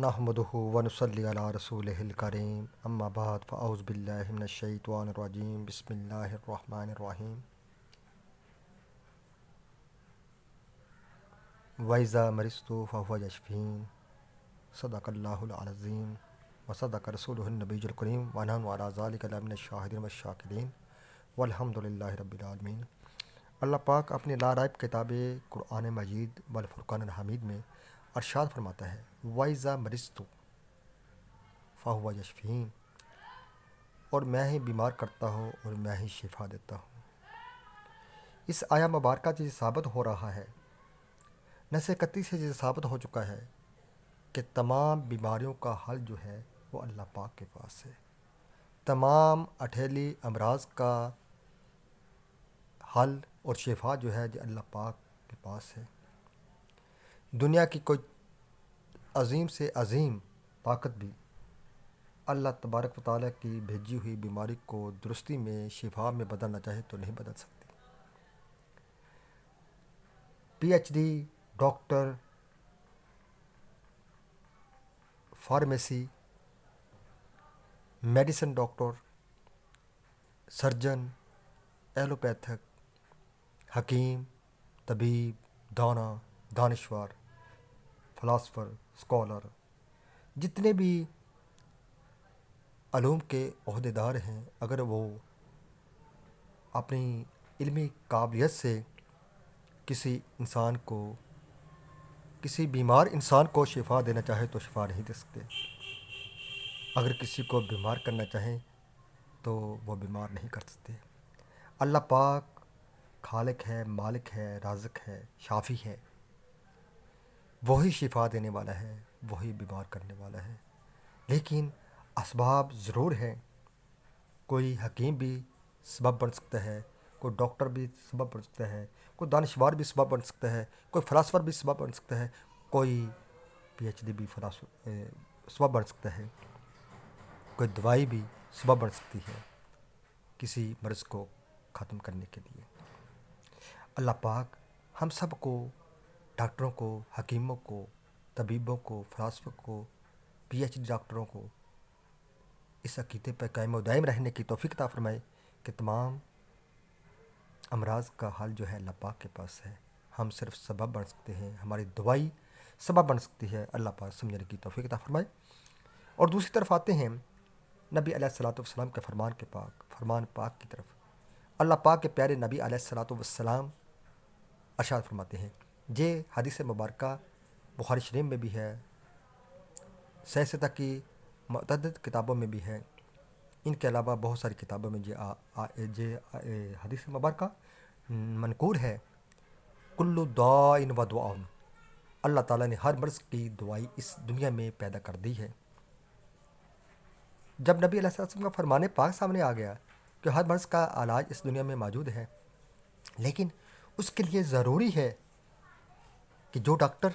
نحمدہ ونصلی علی رسولہ الکریم اما بعد فاعوذ باللہ من الشیطان الرجیم بسم اللہ الرحمن الرحیم وَإِذَا مَرِضْتُ فَهُوَ يَشْفِينِ صدق اللہ العظیم وصدق رسولہ النبی الکریم ونحن علی ذلک لمن الشاہدین والشاکرین والحمد للہ رب العالمین۔ اللہ پاک اپنی لارائب کتاب قرآن مجید والفرقان الحمید میں ارشاد فرماتا ہے وَإِذَا مَرِضْتُ فَهُوَ يَشْفِينِ، اور میں ہی بیمار کرتا ہوں اور میں ہی شفا دیتا ہوں۔ اس آیا مبارکہ سے ثابت ہو رہا ہے، نص قطعی سے یہ ثابت ہو چکا ہے کہ تمام بیماریوں کا حل جو ہے وہ اللہ پاک کے پاس ہے۔ تمام اٹھیلی امراض کا حل اور شفا جو ہے یہ اللہ پاک کے پاس ہے۔ دنیا کی کوئی عظیم سے عظیم طاقت بھی اللہ تبارک و تعالیٰ کی بھیجی ہوئی بیماری کو درستی میں شفا میں بدلنا چاہے تو نہیں بدل سکتی۔ P H D doctor, pharmacy, medicine doctor, surgeon, allopathic, حکیم، طبیب، دانا، دانشور، فلاسفر، اسکالر، جتنے بھی علوم کے عہدیدار ہیں، اگر وہ اپنی علمی قابلیت سے کسی انسان کو، کسی بیمار انسان کو شفا دینا چاہے تو شفا نہیں دے سکتے۔ اگر کسی کو بیمار کرنا چاہیں تو وہ بیمار نہیں کر سکتے۔ اللہ پاک خالق ہے، مالک ہے، رازق ہے، شافی ہے، وہی شفا دینے والا ہے، وہی بیمار کرنے والا ہے۔ لیکن اسباب ضرور ہیں، کوئی حکیم بھی سبب بن سکتا ہے، کوئی ڈاکٹر بھی سبب بن سکتا ہے، کوئی دانشور بھی سبب بن سکتا ہے، کوئی فلاسفر بھی سبب بن سکتا ہے، کوئی پی ایچ ڈی بھی سبب بن سکتا ہے، کوئی دوائی بھی سبب بن سکتی ہے کسی مرض کو ختم کرنے کے لیے۔ اللہ پاک ہم سب کو، ڈاکٹروں کو، حکیموں کو، طبیبوں کو، فلاسفوں کو، پی ایچ ڈی ڈاکٹروں کو اس عقیدے پر قائم و دائم رہنے کی توفیق عطا فرمائے کہ تمام امراض کا حل جو ہے اللہ پاک کے پاس ہے۔ ہم صرف سبب بن سکتے ہیں، ہماری دوائی سبب بن سکتی ہے۔ اللہ پاک سمجھنے کی توفیق عطا فرمائے۔ اور دوسری طرف آتے ہیں نبی علیہ الصلوۃ والسلام کے فرمان پاک کی طرف۔ اللہ پاک کے پیارے نبی علیہ الصلوۃ والسلام ارشاد فرماتے ہیں، یہ حدیث مبارکہ بخاری شریف میں بھی ہے، صحیح ستہ کی متعدد کتابوں میں بھی ہے، ان کے علاوہ بہت ساری کتابوں میں یہ حدیث مبارکہ منقول ہے۔ کل داء و دواء، اللہ تعالیٰ نے ہر مرض کی دوائی اس دنیا میں پیدا کر دی ہے۔ جب نبی علیہ السلام کا فرمان پاک سامنے آ گیا کہ ہر مرض کا علاج اس دنیا میں موجود ہے، لیکن اس کے لیے ضروری ہے کہ جو ڈاکٹر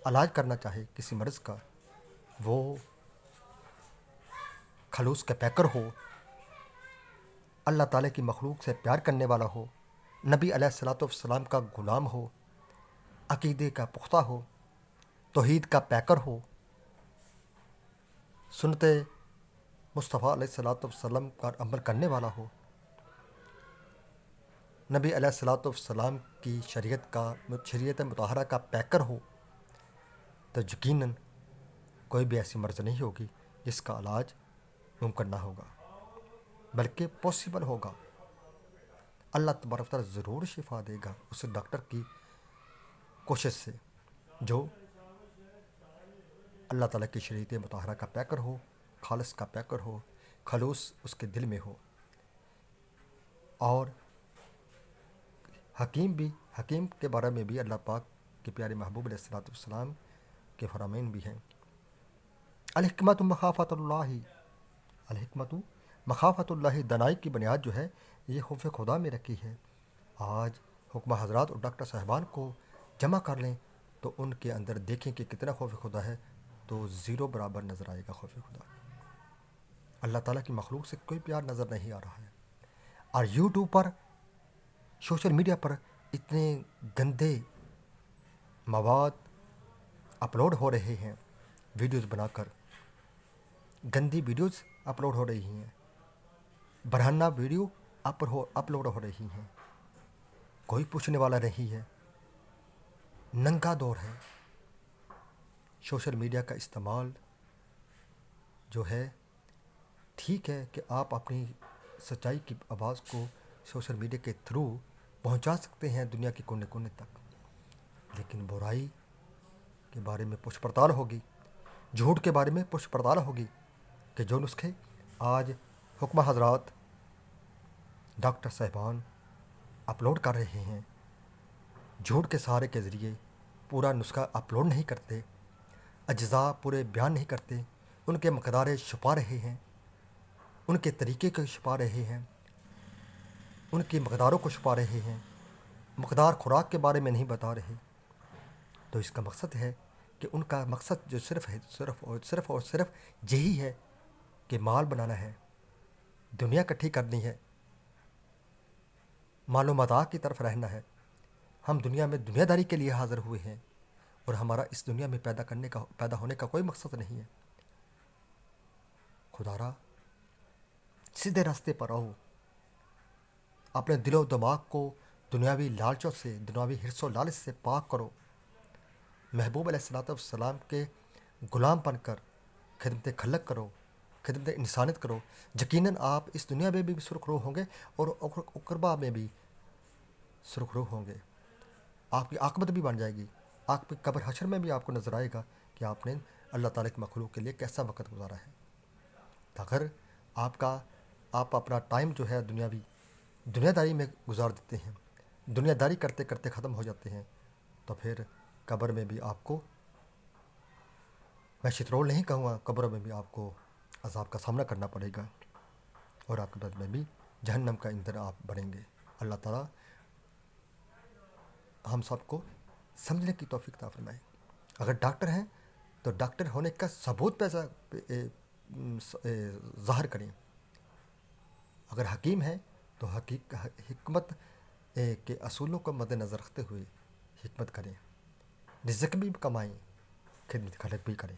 علاج کرنا چاہے کسی مرض کا، وہ خلوص کا پیکر ہو، اللہ تعالیٰ کی مخلوق سے پیار کرنے والا ہو، نبی علیہ الصلوۃ والسلام کا غلام ہو، عقیدے کا پختہ ہو، توحید کا پیکر ہو، سنت مصطفیٰ علیہ الصلوۃ والسلام کا عمل کرنے والا ہو، نبی علیہ الصلوۃ والسلام کی شریعت مطہرہ کا پیکر ہو، تو یقیناً کوئی بھی ایسی مرض نہیں ہوگی جس کا علاج ممکن نہ ہوگا، بلکہ پاسبل ہوگا۔ اللہ تبارک و تعالیٰ ضرور شفا دے گا اس ڈاکٹر کی کوشش سے جو اللہ تعالیٰ کی شریعت مطہرہ کا پیکر ہو، خالص کا پیکر ہو، خلوص اس کے دل میں ہو۔ اور حکیم کے بارے میں بھی اللہ پاک کے پیارے محبوب علیہ الصلوۃ والسلام کے فرامین بھی ہیں، الحکمت مخافۃ اللہ، الحکمت مخافۃ اللہ، دانائی کی بنیاد جو ہے یہ خوف خدا میں رکھی ہے۔ آج حکمہ حضرات اور ڈاکٹر صاحبان کو جمع کر لیں تو ان کے اندر دیکھیں کہ کتنا خوف خدا ہے، تو زیرو برابر نظر آئے گا خوف خدا۔ اللہ تعالیٰ کی مخلوق سے کوئی پیار نظر نہیں آ رہا ہے۔ اور یوٹیوب پر، سوشل میڈیا پر اتنے گندے مواد اپلوڈ ہو رہے ہیں ویڈیوز بنا کر، گندی ویڈیوز اپلوڈ ہو رہی ہیں، برہنہ ویڈیو اپلوڈ ہو رہی ہیں، کوئی پوچھنے والا نہیں ہے، ننگا دور ہے۔ سوشل میڈیا کا استعمال جو ہے، ٹھیک ہے کہ آپ اپنی سچائی کی آواز کو سوشل میڈیا کے تھرو پہنچا سکتے ہیں دنیا کے کونے کونے تک، لیکن برائی کے بارے میں پوچھ پڑتال ہوگی، جھوٹ کے بارے میں پوچھ پڑتال ہوگی، کہ جو نسخے آج حکمہ حضرات ڈاکٹر صاحبان اپلوڈ کر رہے ہیں، جھوٹ کے سہارے کے ذریعے پورا نسخہ اپلوڈ نہیں کرتے، اجزاء پورے بیان نہیں کرتے، ان کے مقداریں چھپا رہے ہیں، ان کے طریقے کو چھپا رہے ہیں، ان کی مقداروں کو چھپا رہے ہیں، مقدار خوراک کے بارے میں نہیں بتا رہے، تو اس کا مقصد ہے کہ ان کا مقصد جو صرف اور صرف یہی ہے کہ مال بنانا ہے، دنیا اکٹھی کرنی ہے، مال و متاع کی طرف رہنا ہے۔ ہم دنیا میں دنیا داری کے لیے حاضر ہوئے ہیں، اور ہمارا اس دنیا میں پیدا ہونے کا کوئی مقصد نہیں ہے۔ خدا را سیدھے راستے پر آؤ، اپنے دل و دماغ کو دنیاوی لالچوں سے، دنیاوی حرص و لالچ سے پاک کرو، محبوب علیہ الصلوۃ والسلام کے غلام بن کر خدمت خلق کرو، خدمت انسانیت کرو، یقیناً آپ اس دنیا میں بھی سرخرو ہوں گے اور اقربا میں بھی سرخرو ہوں گے، آپ کی عاقبت بھی بن جائے گی، آپ کی قبر حشر میں بھی آپ کو نظر آئے گا کہ آپ نے اللہ تعالیٰ کے مخلوق کے لیے کیسا وقت گزارا ہے۔ اگر آپ اپنا ٹائم جو ہے دنیا داری میں گزار دیتے ہیں، دنیا داری کرتے کرتے ختم ہو جاتے ہیں، تو پھر قبر میں بھی آپ کو، میں شترول نہیں کہوں گا، قبر میں بھی آپ کو عذاب کا سامنا کرنا پڑے گا، اور عاقبت میں بھی جہنم کا ایندھن آپ بنیں گے۔ اللہ تعالیٰ ہم سب کو سمجھنے کی توفیق عطا فرمائے۔ اگر ڈاکٹر ہیں تو ڈاکٹر ہونے کا ثبوت ظاہر کریں، اگر حکیم ہیں تو حکمت کے اصولوں کو مد نظر رکھتے ہوئے حکمت کریں، رزق بھی کمائیں، خدمت خلق بھی کریں،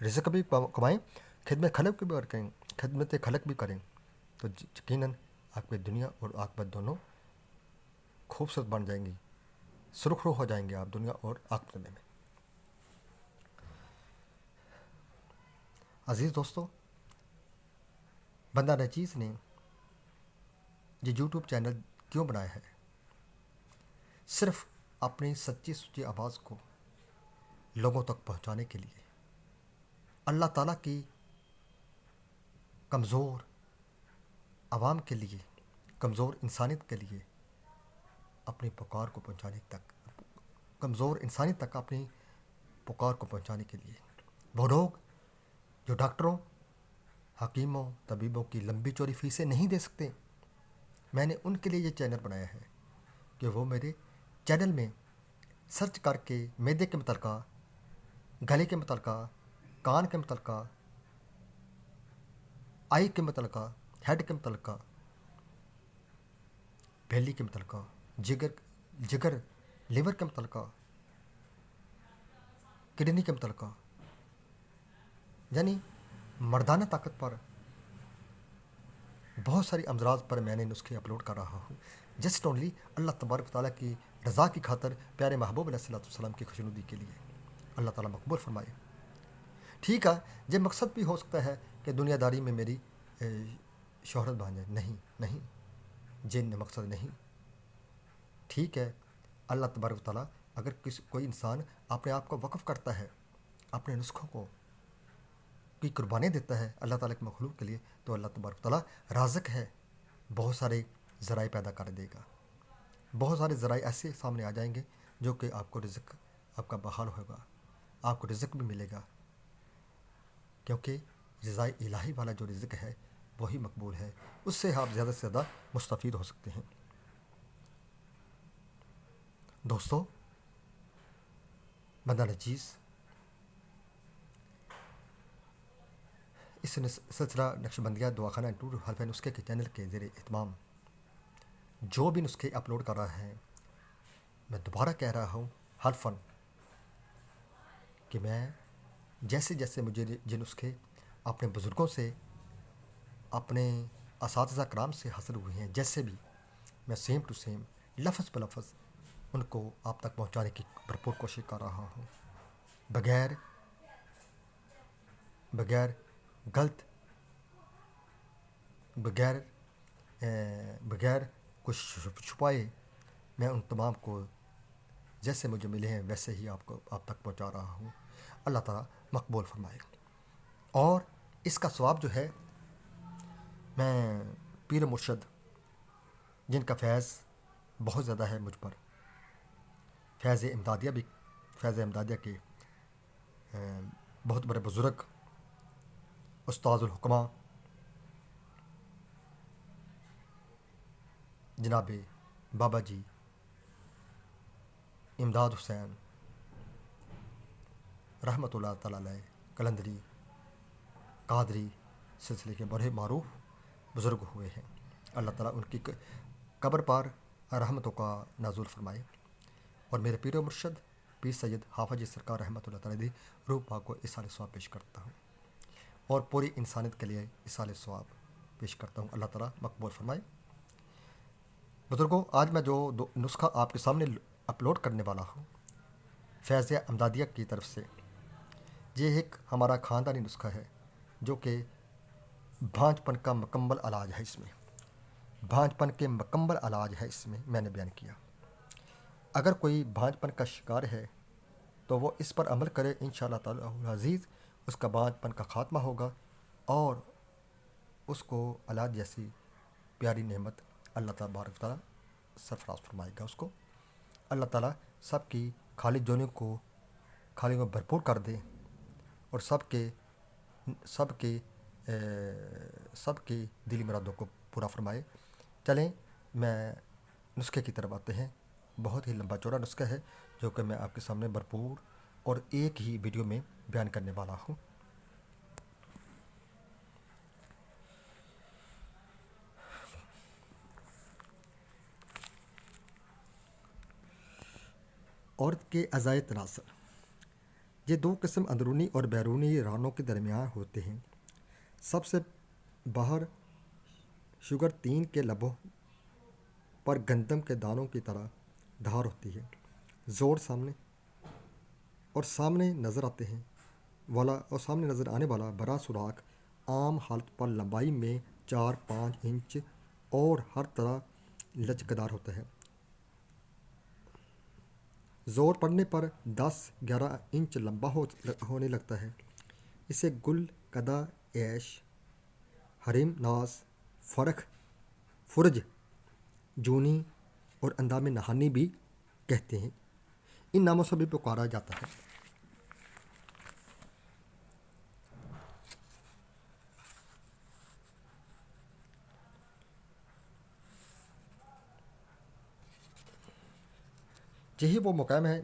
رزق بھی کمائیں، خدمت خلق بھی کریں، تو یقیناً آپ کی دنیا اور عاقبت دونوں خوبصورت بن جائیں گی، سرخرو ہو جائیں گے آپ دنیا اور عاقبت میں۔ عزیز دوستو، بندہ نچیز نے یہ یوٹیوب چینل کیوں بنایا ہے؟ صرف اپنی سچی آواز کو لوگوں تک پہنچانے کے لیے، اللہ تعالیٰ کی کمزور عوام کے لیے، کمزور انسانیت کے لیے اپنی پکار کو پہنچانے تک، کمزور انسانیت تک اپنی پکار کو پہنچانے کے لیے، وہ لوگ جو ڈاکٹروں، حکیموں، طبیبوں کی لمبی چوڑی فیسیں نہیں دے سکتے، میں نے ان کے لیے یہ چینل بنایا ہے کہ وہ میرے چینل میں سرچ کر کے معدے کے متعلقہ، گلے کے متعلقہ، کان کے متعلقہ، آئی کے متعلقہ، ہیڈ کے متعلقہ، بیلی کے متعلقہ، جگر لیور کے متعلقہ، کڈنی کے متعلقہ، یعنی مردانہ طاقت پر بہت ساری امراض پر میں نے نسخے اپلوڈ کر رہا ہوں، جسٹ اونلی اللہ تبارک و تعالیٰ کی رضا کی خاطر، پیارے محبوب علیہ الصلوۃ والسلام کی خوشنودی کے لیے۔ اللہ تعالیٰ مقبول فرمائے۔ ٹھیک ہے، یہ مقصد بھی ہو سکتا ہے کہ دنیا داری میں میری شہرت بن جائے، نہیں، یہ مقصد نہیں۔ ٹھیک ہے، اللہ تبارک و تعالیٰ اگر کوئی انسان اپنے آپ کو وقف کرتا ہے، اپنے نسخوں کو کی قربانی دیتا ہے اللہ تعالیٰ کے مخلوق کے لیے، تو اللہ تبارک و تعالیٰ رازق ہے، بہت سارے ذرائع پیدا کر دے گا، بہت سارے ذرائع ایسے سامنے آ جائیں گے جو کہ آپ کو رزق، آپ کا بحال ہوگا، آپ کو رزق بھی ملے گا، کیونکہ رضا الہی والا جو رزق ہے وہی مقبول ہے، اس سے آپ زیادہ سے زیادہ مستفید ہو سکتے ہیں۔ دوستو، بندہ نچیز اس سلسلہ نقشبندیہ دواخانہ ٹور حلف نسخے کے چینل کے زیر اہتمام جو بھی نسخے اپلوڈ کر رہا ہے، میں دوبارہ کہہ رہا ہوں حلفاً کہ میں جیسے جیسے مجھے یہ نسخے اپنے بزرگوں سے، اپنے اساتذہ کرام سے حاصل ہوئے ہیں، جیسے بھی میں سیم ٹو سیم لفظ بلفظ ان کو آپ تک پہنچانے کی بھرپور کوشش کر رہا ہوں، بغیر بغیر غلط، بغیر بغیر کچھ چھپائے میں ان تمام کو جیسے مجھے ملے ہیں ویسے ہی آپ تک پہنچا رہا ہوں۔ اللہ تعالیٰ مقبول فرمائے۔ اور اس کا ثواب جو ہے، میں پیر مرشد جن کا فیض بہت زیادہ ہے مجھ پر، فیض امدادیہ کے بہت بڑے بزرگ استاد الحکمہ جناب بابا جی امداد حسین رحمۃ اللہ تعالیٰ علیہ قلندری قادری سلسلے کے بڑے معروف بزرگ ہوئے ہیں۔ اللہ تعالیٰ ان کی قبر پر رحمتوں کا نازل فرمائے، اور میرے پیر و مرشد پیر سید حافظ جی سرکار رحمۃ اللہ تعالیٰ روح پاک کو اصال ثواب پیش کرتا ہوں، اور پوری انسانیت کے لیے اصال ثواب پیش کرتا ہوں۔ اللہ تعالیٰ مقبول فرمائے۔ بزرگوں، آج میں جو نسخہ آپ کے سامنے اپلوڈ کرنے والا ہوں فیض امدادیہ کی طرف سے، یہ ایک ہمارا خاندانی نسخہ ہے، جو کہ بھانج پن کا مکمل علاج ہے۔ اس میں بھانج پن کے مکمل علاج ہے، اس میں نے بیان کیا۔ اگر کوئی بھانج پن کا شکار ہے تو وہ اس پر عمل کرے، انشاءاللہ تعالی عزیز اس کا بھانج پن کا خاتمہ ہوگا، اور اس کو علاج جیسی پیاری نعمت اللہ تبارک تعالیٰ سرفراز فرمائے گا۔ اس کو اللہ تعالیٰ سب کی خالی جونوں کو بھرپور کر دے، اور سب کے دلی مرادوں کو پورا فرمائے۔ چلیں میں نسخے کی طرف آتے ہیں۔ بہت ہی لمبا چوڑا نسخہ ہے، جو کہ میں آپ کے سامنے بھرپور اور ایک ہی ویڈیو میں بیان کرنے والا ہوں۔ عورت کے اعضائے تناسل، یہ دو قسم اندرونی اور بیرونی رانوں کے درمیان ہوتے ہیں۔ سب سے باہر شوگر 3 کے لبوں پر گندم کے دانوں کی طرح دھار ہوتی ہے، زور سامنے نظر آنے والا بڑا سوراخ عام حالت پر لمبائی میں 4-5 انچ اور ہر طرح لچکدار ہوتا ہے۔ زور پڑنے پر 10-11 انچ لمبا ہونے لگتا ہے۔ اسے گل قدا عیش، حریم ناز، فرج جونی اور اندام نہانی بھی کہتے ہیں۔ ان ناموں سے بھی پکارا جاتا ہے۔ یہی وہ مقام ہے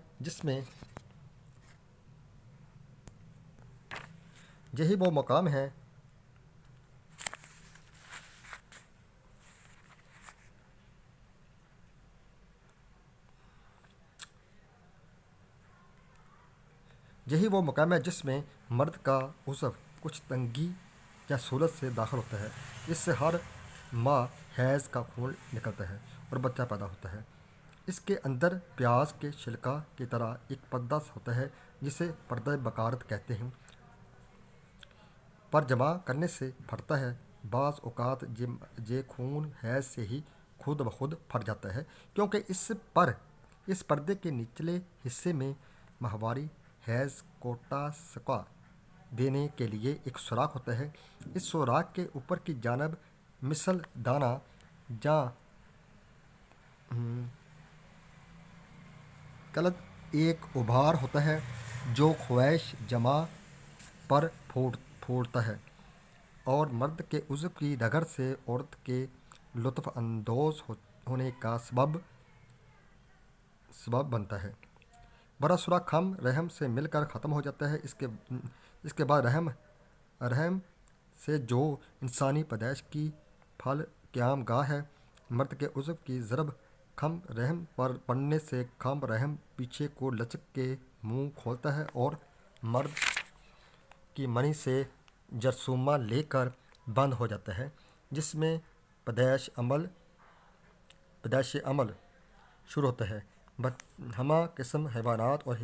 جس میں مرد کا عضو کچھ تنگی یا سہولت سے داخل ہوتا ہے۔ اس سے ہر ماہ حیض کا خون نکلتا ہے اور بچہ پیدا ہوتا ہے۔ اس کے اندر پیاز کے چھلکا کی طرح ایک پردہ ہوتا ہے، جسے پردہ بکارت کہتے ہیں۔ پر جمع کرنے سے پھٹتا ہے۔ بعض اوقات یہ خون حیض سے ہی خود بخود پھٹ جاتا ہے، کیونکہ اس پردے کے نچلے حصے میں ماہواری حیض کو ٹاسکا دینے کے لیے ایک سوراخ ہوتا ہے۔ اس سوراخ کے اوپر کی جانب مثل دانہ یا کلد ایک ابھار ہوتا ہے، جو خواہش جمع پر پھوٹتا ہے اور مرد کے عضو کی رگڑ سے عورت کے لطف اندوز ہونے کا سبب بنتا ہے۔ بڑا سوراخ خم رحم سے مل کر ختم ہو جاتا ہے۔ اس کے بعد رحم سے جو انسانی پیدائش کی پھل قیام گاہ ہے، مرد کے عضو کی ضرب خم رحم پر پڑنے سے خم رحم پیچھے کو لچک کے منہ کھولتا ہے اور مرد کی منی سے جرثومہ لے کر بند ہو جاتا ہے، جس میں پیدائش عمل شروع ہوتا ہے۔ ہمہ قسم حیوانات اور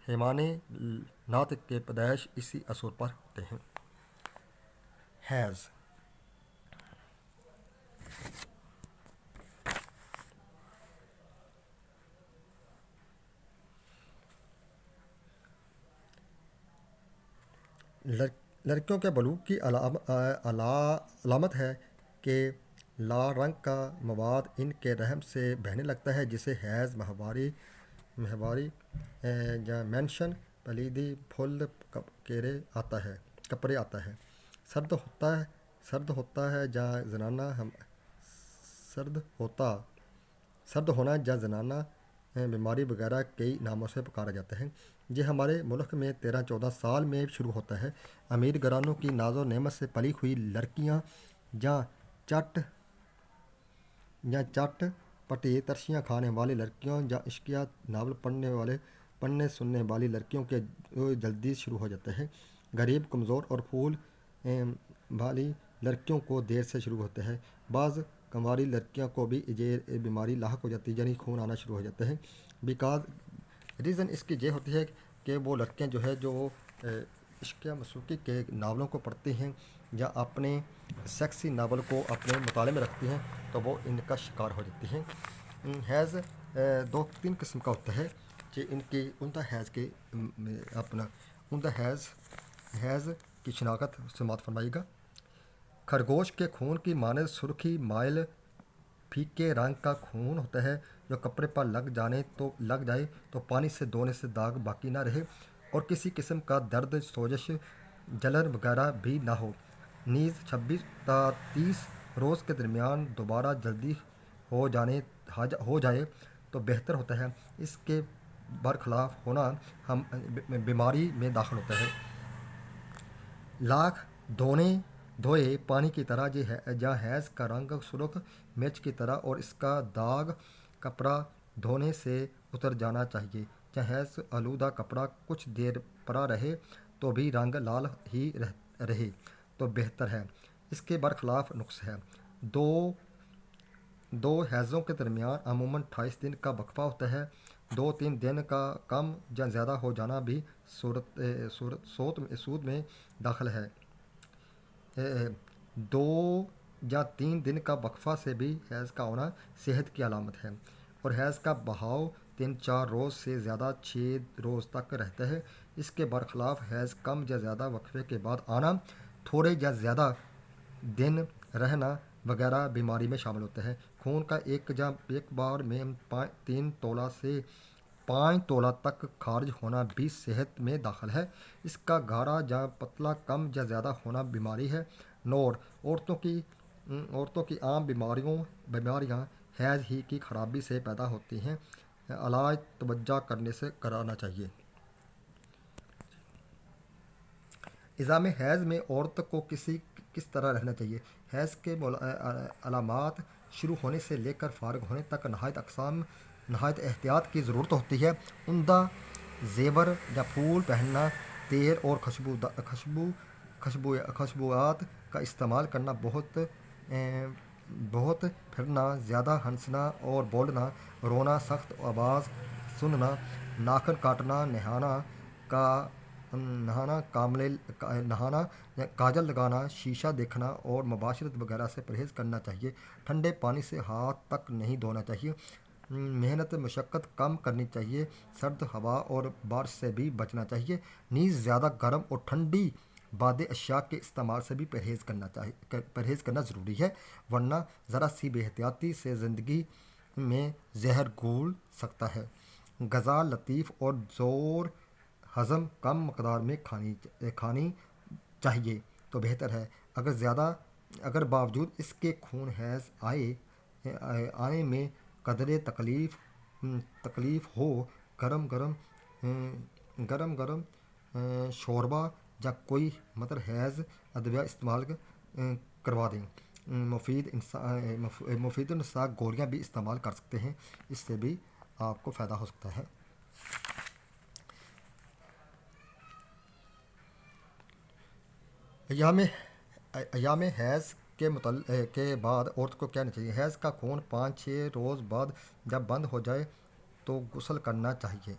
حیوانات کے پیدائش اسی اصول پر ہوتے ہیں۔ حیض لڑکیوں کے بلوغ کی علامت ہے کہ لال رنگ کا مواد ان کے رحم سے بہنے لگتا ہے، جسے حیض ماہواری یا مینشن پلیدی پھول کپڑے آتا ہے۔ سرد ہونا یا زنانہ بیماری وغیرہ کئی ناموں سے پکارا جاتا ہے۔ یہ ہمارے ملک میں 13-14 سال میں شروع ہوتا ہے۔ امیر گھرانوں کی ناز و نعمت سے پلی ہوئی لڑکیاں یا چٹ پٹی ترشیاں کھانے والی لڑکیوں یا عشقیہ ناول پڑھنے سننے والی لڑکیوں کے جلدی شروع ہو جاتا ہے۔ غریب، کمزور اور پھول والی لڑکیوں کو دیر سے شروع ہوتا ہے۔ بعض کنواری لڑکیوں کو بھی یہ بیماری لاحق ہو جاتی ہے، یعنی خون آنا شروع ہو جاتا ہے۔ ریزن اس کی یہ ہوتی ہے کہ وہ لڑکیاں جو عشقیہ موسیقی کے ناولوں کو پڑھتی ہیں یا اپنے سیکسی ناول کو اپنے مطالعے میں رکھتی ہیں تو وہ ان کا شکار ہو جاتی ہیں۔ حیض 2-3 قسم کا ہوتا ہے کہ ان کی حیض کی شناخت سماعت فرمائیے گا۔ خرگوش کے خون کی مانند سرخی مائل پھیکے رنگ کا خون ہوتا ہے، جو کپڑے پر لگ جائے تو پانی سے دھونے سے داغ باقی نہ رہے اور کسی قسم کا درد، سوزش، جلن وغیرہ بھی نہ ہو۔ نیز 26 تا 30 روز کے درمیان دوبارہ جلدی ہو جائے تو بہتر ہوتا ہے۔ اس کے برخلاف ہونا بیماری میں داخل ہوتا ہے۔ لاکھ دھوئے پانی کی طرح یا حیض کا رنگ سرخ مرچ کی طرح اور اس کا داغ کپڑا دھونے سے اتر جانا چاہیے، یا حیض آلودہ کپڑا کچھ دیر پڑا رہے تو بھی رنگ لال ہی رہے تو بہتر ہے۔ اس کے برخلاف نقص ہے۔ دو حیضوں کے درمیان عموماً 28 دن کا وقفہ ہوتا ہے۔ 2-3 دن کا کم یا زیادہ ہو جانا بھی سود میں داخل ہے۔ 2 یا 3 دن کا وقفہ سے بھی حیض کا ہونا صحت کی علامت ہے، اور حیض کا بہاؤ 3-4 روز سے زیادہ 6 روز تک رہتا ہے۔ اس کے برخلاف حیض کم یا زیادہ وقفے کے بعد آنا، تھوڑے یا زیادہ دن رہنا وغیرہ بیماری میں شامل ہوتا ہے۔ خون کا ایک بار میں 3 تولہ سے 5 تولہ تک خارج ہونا بھی صحت میں داخل ہے۔ اس کا گاڑھا یا پتلا کم یا زیادہ ہونا بیماری ہے۔ نوٹ: عورتوں کی عام بیماریاں حیض ہی کی خرابی سے پیدا ہوتی ہیں۔ علاج توجہ کرانا چاہیے۔ ایام حیض میں عورت کو کس طرح رہنا چاہیے؟ حیض کے علامات شروع ہونے سے لے کر فارغ ہونے تک نہایت احتیاط کی ضرورت ہوتی ہے۔ عمدہ زیور یا پھول پہننا، تیل اور خوشبویات کا استعمال کرنا، بہت پھرنا، زیادہ ہنسنا اور بولنا، رونا، سخت آواز سننا، ناخن کاٹنا، نہانا، کاجل لگانا، شیشہ دیکھنا اور مباشرت وغیرہ سے پرہیز کرنا چاہیے۔ ٹھنڈے پانی سے ہاتھ تک نہیں دھونا چاہیے۔ محنت مشقت کم کرنی چاہیے۔ سرد ہوا اور بارش سے بھی بچنا چاہیے۔ نیز زیادہ گرم اور ٹھنڈی بادِ اشیاء کے استعمال سے بھی پرہیز کرنا ضروری ہے، ورنہ ذرا سی بے احتیاطی سے زندگی میں زہر گھل سکتا ہے۔ غذا لطیف اور زور ہضم کم مقدار میں کھانی چاہیے تو بہتر ہے۔ اگر باوجود اس کے خون حیض آنے میں قدرے تکلیف ہو، گرم شوربہ یا کوئی حیض ادویہ استعمال کروا دیں۔ مفید النساء گولیاں بھی استعمال کر سکتے ہیں، اس سے بھی آپ کو فائدہ ہو سکتا ہے۔ ایام ایام حیض کے بعد عورت کو کیا نہیں چاہیے؟ حیض کا خون 5-6 روز بعد جب بند ہو جائے تو غسل کرنا چاہیے۔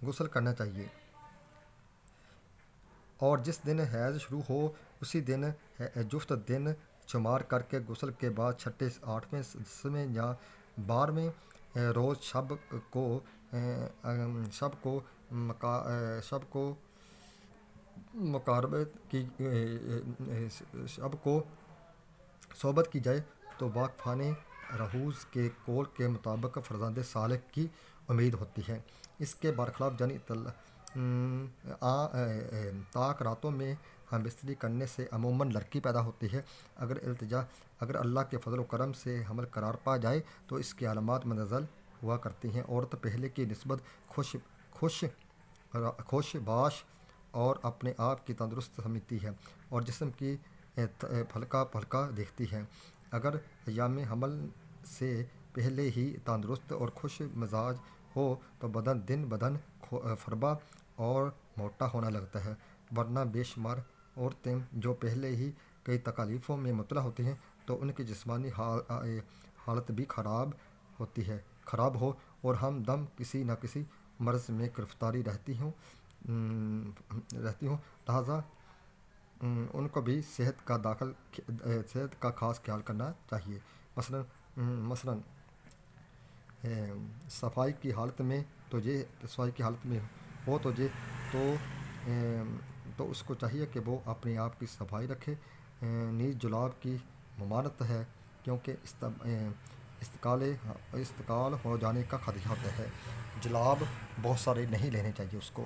غسل کرنا چاہیے اور جس دن حیض شروع ہو اسی دن جفت دن شمار کر کے غسل کے بعد 6، 8، 10 یا 12 روز شب کو مقاربت کی شب کو صحبت کی جائے تو واقفان رحوز کے قول کے مطابق فرزند صالح کی امید ہوتی ہے۔ اس کے برخلاف جنی طاق راتوں میں ہم بستری کرنے سے عموماً لڑکی پیدا ہوتی ہے۔ اگر اللہ کے فضل و کرم سے حمل قرار پا جائے تو اس کی علامات مندرجہ ہوا کرتی ہیں۔ عورت پہلے کی نسبت خوش باش اور اپنے آپ کی تندرست سمجھتی ہے اور جسم کی پھلکا پھلکا دیکھتی ہے۔ اگر ایام حمل سے پہلے ہی تندرست اور خوش مزاج ہو تو بدن دن بدن فربا اور موٹا ہونے لگتا ہے، ورنہ بے شمار عورتیں جو پہلے ہی کئی تکالیفوں میں مبتلا ہوتی ہیں تو ان کی جسمانی حالت بھی خراب ہو اور ہم دم کسی نہ کسی مرض میں گرفتاری رہتی ہوں، لہٰذا ان کو بھی صحت کا خاص خیال کرنا چاہیے۔ مثلاً صفائی کی حالت میں ہو تو اس کو چاہیے کہ وہ اپنے آپ کی صفائی رکھے۔ نیز جلاب کی ممانعت ہے کیونکہ استقال ہو جانے کا خدشہ ہوتا ہے۔ جلاب بہت سارے نہیں لینے چاہیے اس کو۔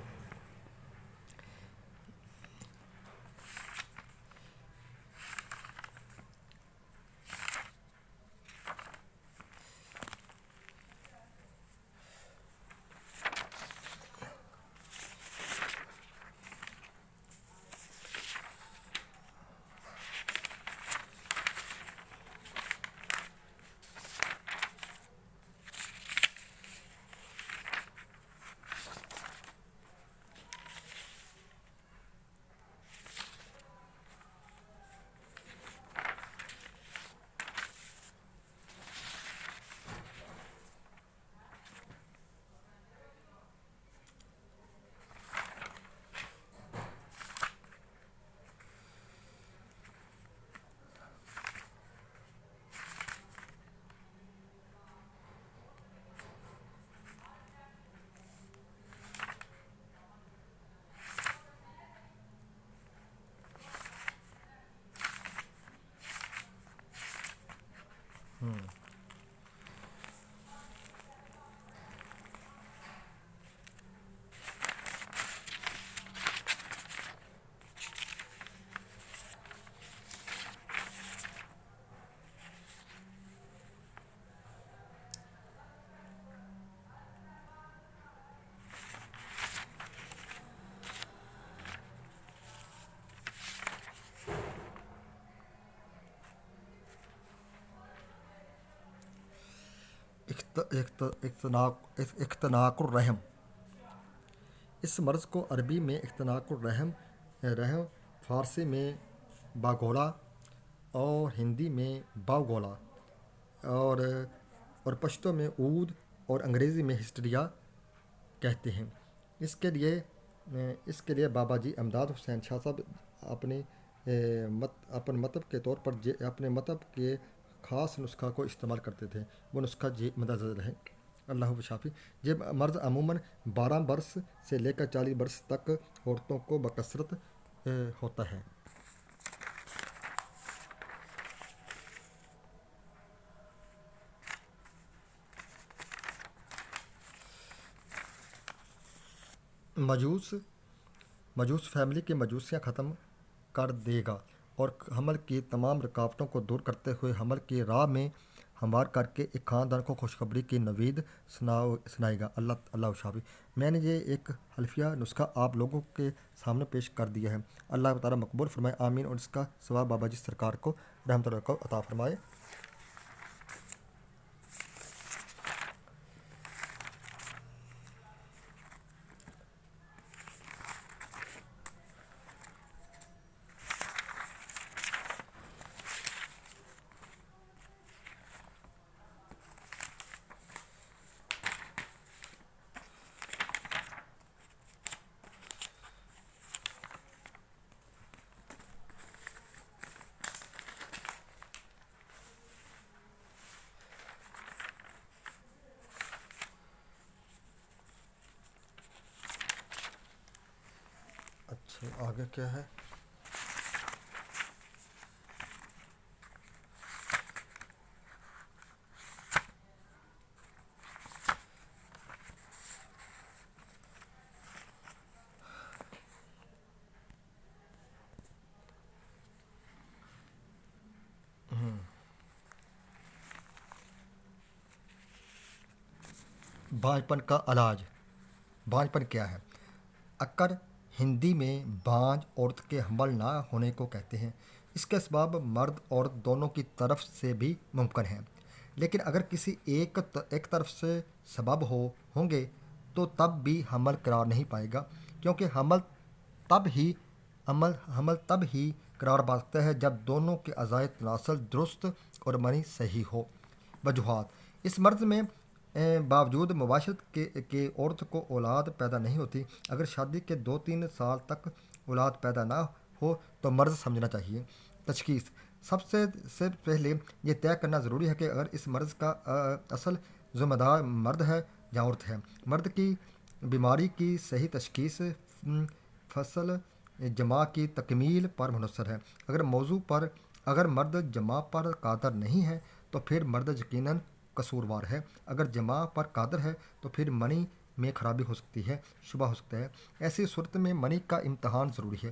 اختناق الرحم، اس مرض کو عربی میں اختناق الرحم، فارسی میں باگولا اور ہندی میں باوگولا اور پشتو میں عود اور انگریزی میں ہسٹریا کہتے ہیں۔ اس کے لیے بابا جی امداد حسین شاہ صاحب اپنے مطب کے طور پر اپنے مطب کے خاص نسخہ کو استعمال کرتے تھے۔ وہ نسخہ مدرج ہے۔ اللہ شافی۔ یہ مرض عموماً 12 برس سے لے کر 40 برس تک عورتوں کو بکثرت ہوتا ہے۔ مجوس فیملی کی مجوسیاں ختم کر دے گا اور حمل کی تمام رکاوٹوں کو دور کرتے ہوئے حمل کی راہ میں ہموار کر کے ایک خاندان کو خوشخبری کی نوید سنائے گا۔ اللہ شافی۔ میں نے یہ ایک حلفیہ نسخہ آپ لوگوں کے سامنے پیش کر دیا ہے۔ اللہ تعالیٰ مقبول فرمائے، آمین، اور اس کا ثواب بابا جی سرکار کو رحمت اللہ کو عطا فرمائے۔ آگے کیا ہے؟ بانجھ کا علاج۔ بانجھ کیا ہے؟ اکر ہندی میں بانجھ عورت کے حمل نہ ہونے کو کہتے ہیں۔ اس کے اسباب مرد عورت دونوں کی طرف سے بھی ممکن ہیں، لیکن اگر کسی ایک طرف سے سبب ہوں گے تو تب بھی حمل قرار نہیں پائے گا، کیونکہ حمل تب ہی قرار پاتا ہے جب دونوں کے اعضائے تناسل درست اور منی صحیح ہو۔ وجوہات: اس مرض میں باوجود مباشرت کے عورت کو اولاد پیدا نہیں ہوتی۔ اگر شادی کے 2-3 سال تک اولاد پیدا نہ ہو تو مرض سمجھنا چاہیے۔ تشخیص: سب سے پہلے یہ طے کرنا ضروری ہے کہ اگر اس مرض کا اصل ذمہ دار مرد ہے یا عورت ہے۔ مرد کی بیماری کی صحیح تشخیص فصل جماع کی تکمیل پر منحصر ہے۔ اگر مرد جماع پر قادر نہیں ہے تو پھر مرد یقیناً قصوروار ہے۔ اگر جماع پر قادر ہے تو پھر منی میں خرابی ہو سکتی ہے، شبہ ہو سکتا ہے۔ ایسی صورت میں منی کا امتحان ضروری ہے۔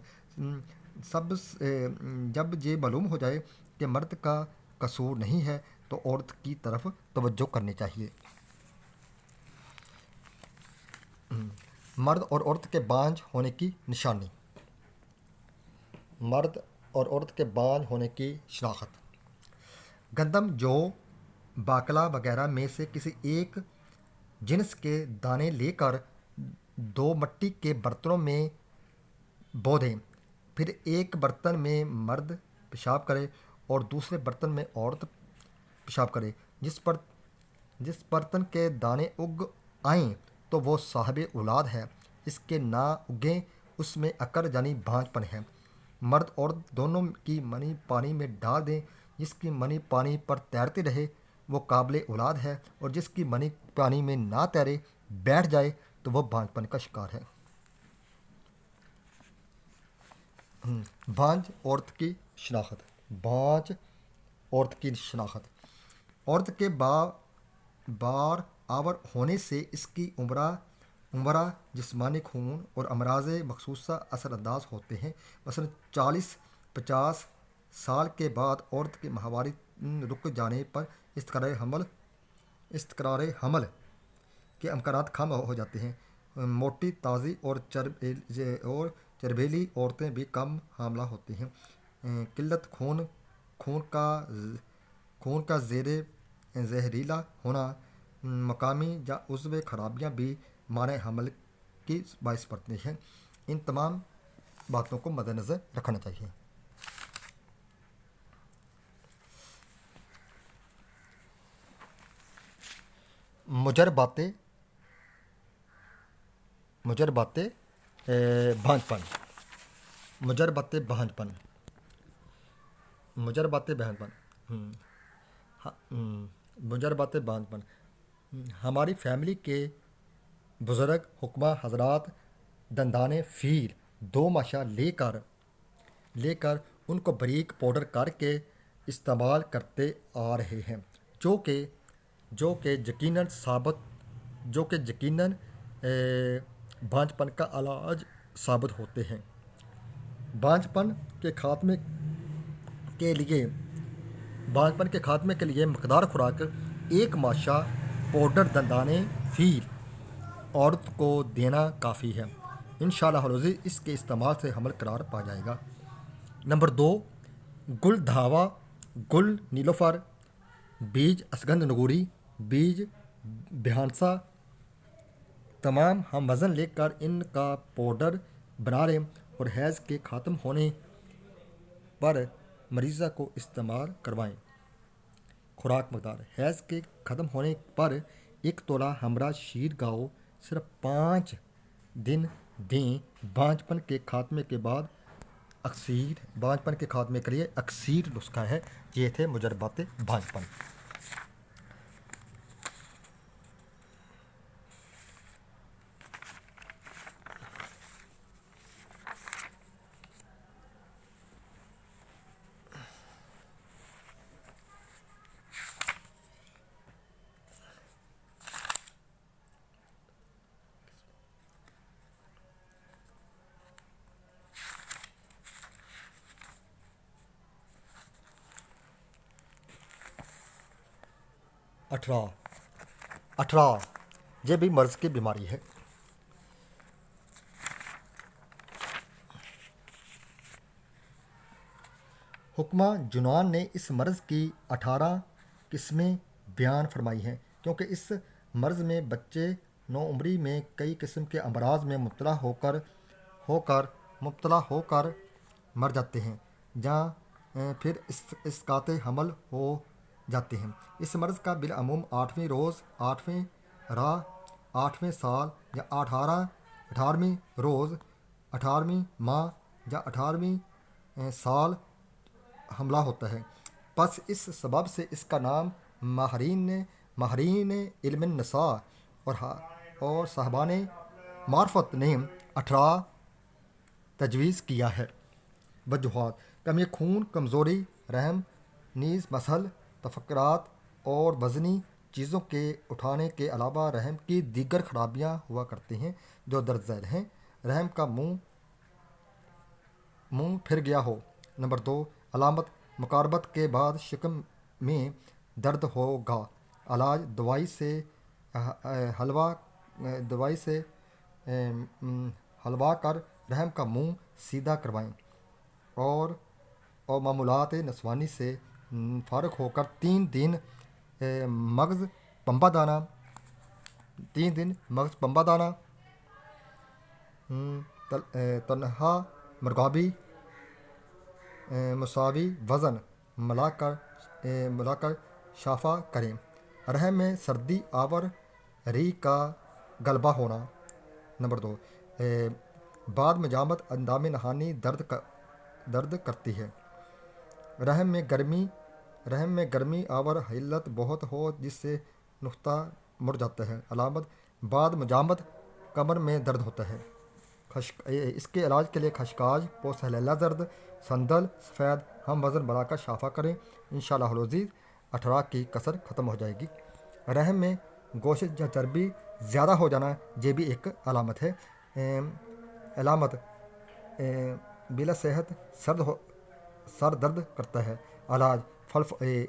جب یہ معلوم ہو جائے کہ مرد کا قصور نہیں ہے تو عورت کی طرف توجہ کرنی چاہیے۔ مرد اور عورت کے بانجھ ہونے کی نشانی۔ مرد اور عورت کے بانجھ ہونے کی شناخت: گندم، جو، باقلا وغیرہ میں سے کسی ایک جنس کے دانے لے کر 2 مٹی کے برتنوں میں بو دیں، پھر ایک برتن میں مرد پیشاب کرے اور دوسرے برتن میں عورت پیشاب کرے۔ جس برتن کے دانے اگ آئیں تو وہ صاحب اولاد ہے، اس کے نہ اگیں اس میں اکر یعنی بانجھ پن ہے۔ مرد عورت دونوں کی منی پانی میں ڈال دیں، جس کی منی پانی پر تیرتی رہے وہ قابل اولاد ہے، اور جس کی منی پانی میں نہ تیرے بیٹھ جائے تو وہ بانجھ پن کا شکار ہے۔ بانجھ عورت کی شناخت۔ بانجھ عورت کی شناخت: عورت کے بار آور ہونے سے اس کی عمرہ، جسمانی خون اور امراض مخصوصہ اثر انداز ہوتے ہیں۔ مثلاً 40-50 سال کے بعد عورت کے ماہواری رک جانے پر استقرار حمل کے امکانات کم ہو جاتے ہیں۔ موٹی، تازی اور چربیلی عورتیں بھی کم حاملہ ہوتی ہیں۔ قلت خون کا زہریلا ہونا، مقامی یا عضوی خرابیاں بھی مانع حمل کی باعث بنتی ہیں۔ ان تمام باتوں کو مد نظر رکھنا چاہیے۔ مجربات بانجھ پن۔ مجربات بانجھ پن ہماری فیملی کے بزرگ حکمہ حضرات دندانے فیل 2 ماشا لے کر ان کو باریک پاؤڈر کر کے استعمال کرتے آ رہے ہیں، جو کہ یقیناً بانجھ پن کا علاج ثابت ہوتے ہیں۔ بانجھ پن کے خاتمے کے لیے مقدار خوراک 1 ماشا پاؤڈر دندانے فیل عورت کو دینا کافی ہے۔ انشاءاللہ العزیز اس کے استعمال سے حمل قرار پا جائے گا۔ نمبر 2، گل دھاوا، گل نیلوفر، بیج اسگندھ نگوری، بیج بھیانسا، تمام ہم وزن لے کر ان کا پاؤڈر بنا لیں اور حیض کے ختم ہونے پر مریضہ کو استعمال کروائیں۔ خوراک مقدار: حیض کے ختم ہونے پر 1 تولہ ہمرا شیر گاؤ صرف 5 دن دیں۔ بانجھ پن کے خاتمے کے لیے اکثیر نسخہ ہے۔ یہ تھے مجربات بانجھ پن۔ اٹھرا یہ بھی مرض کی بیماری ہے۔ حکمہ یونان نے اس مرض کی 18 قسمیں بیان فرمائی ہیں، کیونکہ اس مرض میں بچے نوعمری میں کئی قسم کے امراض میں مبتلا ہو کر مر جاتے ہیں، جہاں پھر اسقاط حمل ہو جاتے ہیں۔ اس مرض کا بالعموم 8ویں روز، 8ویں راہ، 8ویں سال یا 18ویں روز، 18ویں ماہ یا 18ویں سال حملہ ہوتا ہے۔ پس اس سبب سے اس کا نام ماہرین علم النساء اور صاحبان معرفت نے 18 تجویز کیا ہے۔ وجوہات: کمی خون، کمزوری، رحم نیز مسل، تفکرات اور وزنی چیزوں کے اٹھانے کے علاوہ رحم کی دیگر خرابیاں ہوا کرتی ہیں جو درج ذیل ہیں۔ رحم کا منہ پھر گیا ہو۔ نمبر 2، علامت: مقاربت کے بعد شکم میں درد ہوگا۔ علاج: دوائی سے حلوا کر رحم کا منہ سیدھا کروائیں اور معمولات نسوانی سے فارغ ہو کر 3 دن مغز پنبہ دانہ تنہا مرغابی مساوی وزن ملا کر شافع کریں۔ رحم میں سردی آور ری کا غلبہ ہونا۔ نمبر 2، بعد مجامت اندام نہانی درد کرتی ہے۔ رحم میں گرمی آور حلت بہت ہو جس سے نقطہ مڑ جاتا ہے۔ علامت: بعد مجامت کمر میں درد ہوتا ہے۔ اس کے علاج کے لیے خشخاش، پوست ہلیلہ زرد، سندل سفید ہم وزن بنا کر شافع کریں، انشاءاللہ العزیز 18 کی کسر ختم ہو جائے گی۔ رحم میں گوشت یا چربی زیادہ ہو جانا یہ بھی ایک علامت ہے۔ علامت: بلا صحت سر درد کرتا ہے۔ علاج: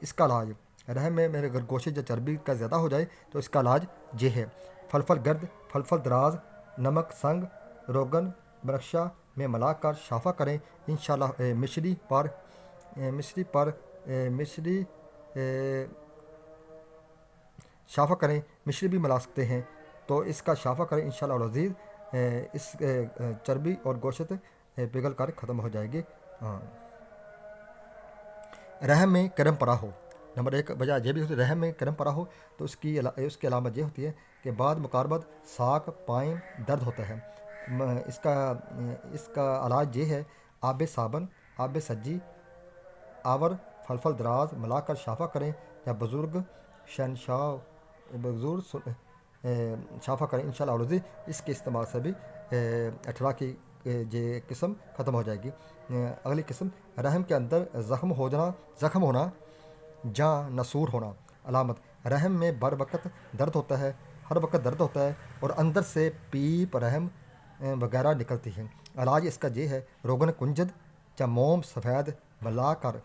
اس کا علاج: رحم میں اگر گوشت یا چربی کا زیادہ ہو جائے تو اس کا علاج یہ ہے: فلفل گرد، فلفل دراز، نمک سنگ، روغن بنفشہ میں ملا کر شافع کریں، انشاءاللہ مشری شافع کریں، مشری بھی ملا سکتے ہیں تو اس کا شافع کریں، انشاءاللہ العزیز اس چربی اور گوشت پگھل کر ختم ہو جائے گی۔ رحم میں کرم پڑا ہو۔ نمبر 1 وجہ یہ بھی ہوتی ہے، رحم میں کرم پڑا ہو تو اس کی علامت یہ ہوتی ہے کہ بعد مقاربت ساک پائیں درد ہوتا ہے۔ اس کا علاج یہ ہے: آب صابن، آب سجی آور فلفل دراز ملا کر شافع کریں یا بزرگ شافع کریں، انشاءاللہ العزیز اس کے استعمال سے بھی 18 کی یہ قسم ختم ہو جائے گی۔ اگلی قسم: رحم کے اندر زخم ہونا جہاں نسور ہونا۔ علامت: رحم میں ہر وقت درد ہوتا ہے اور اندر سے پیپ رحم وغیرہ نکلتی ہے۔ علاج اس کا یہ ہے: روغن کنجد یا موم سفید ملا کر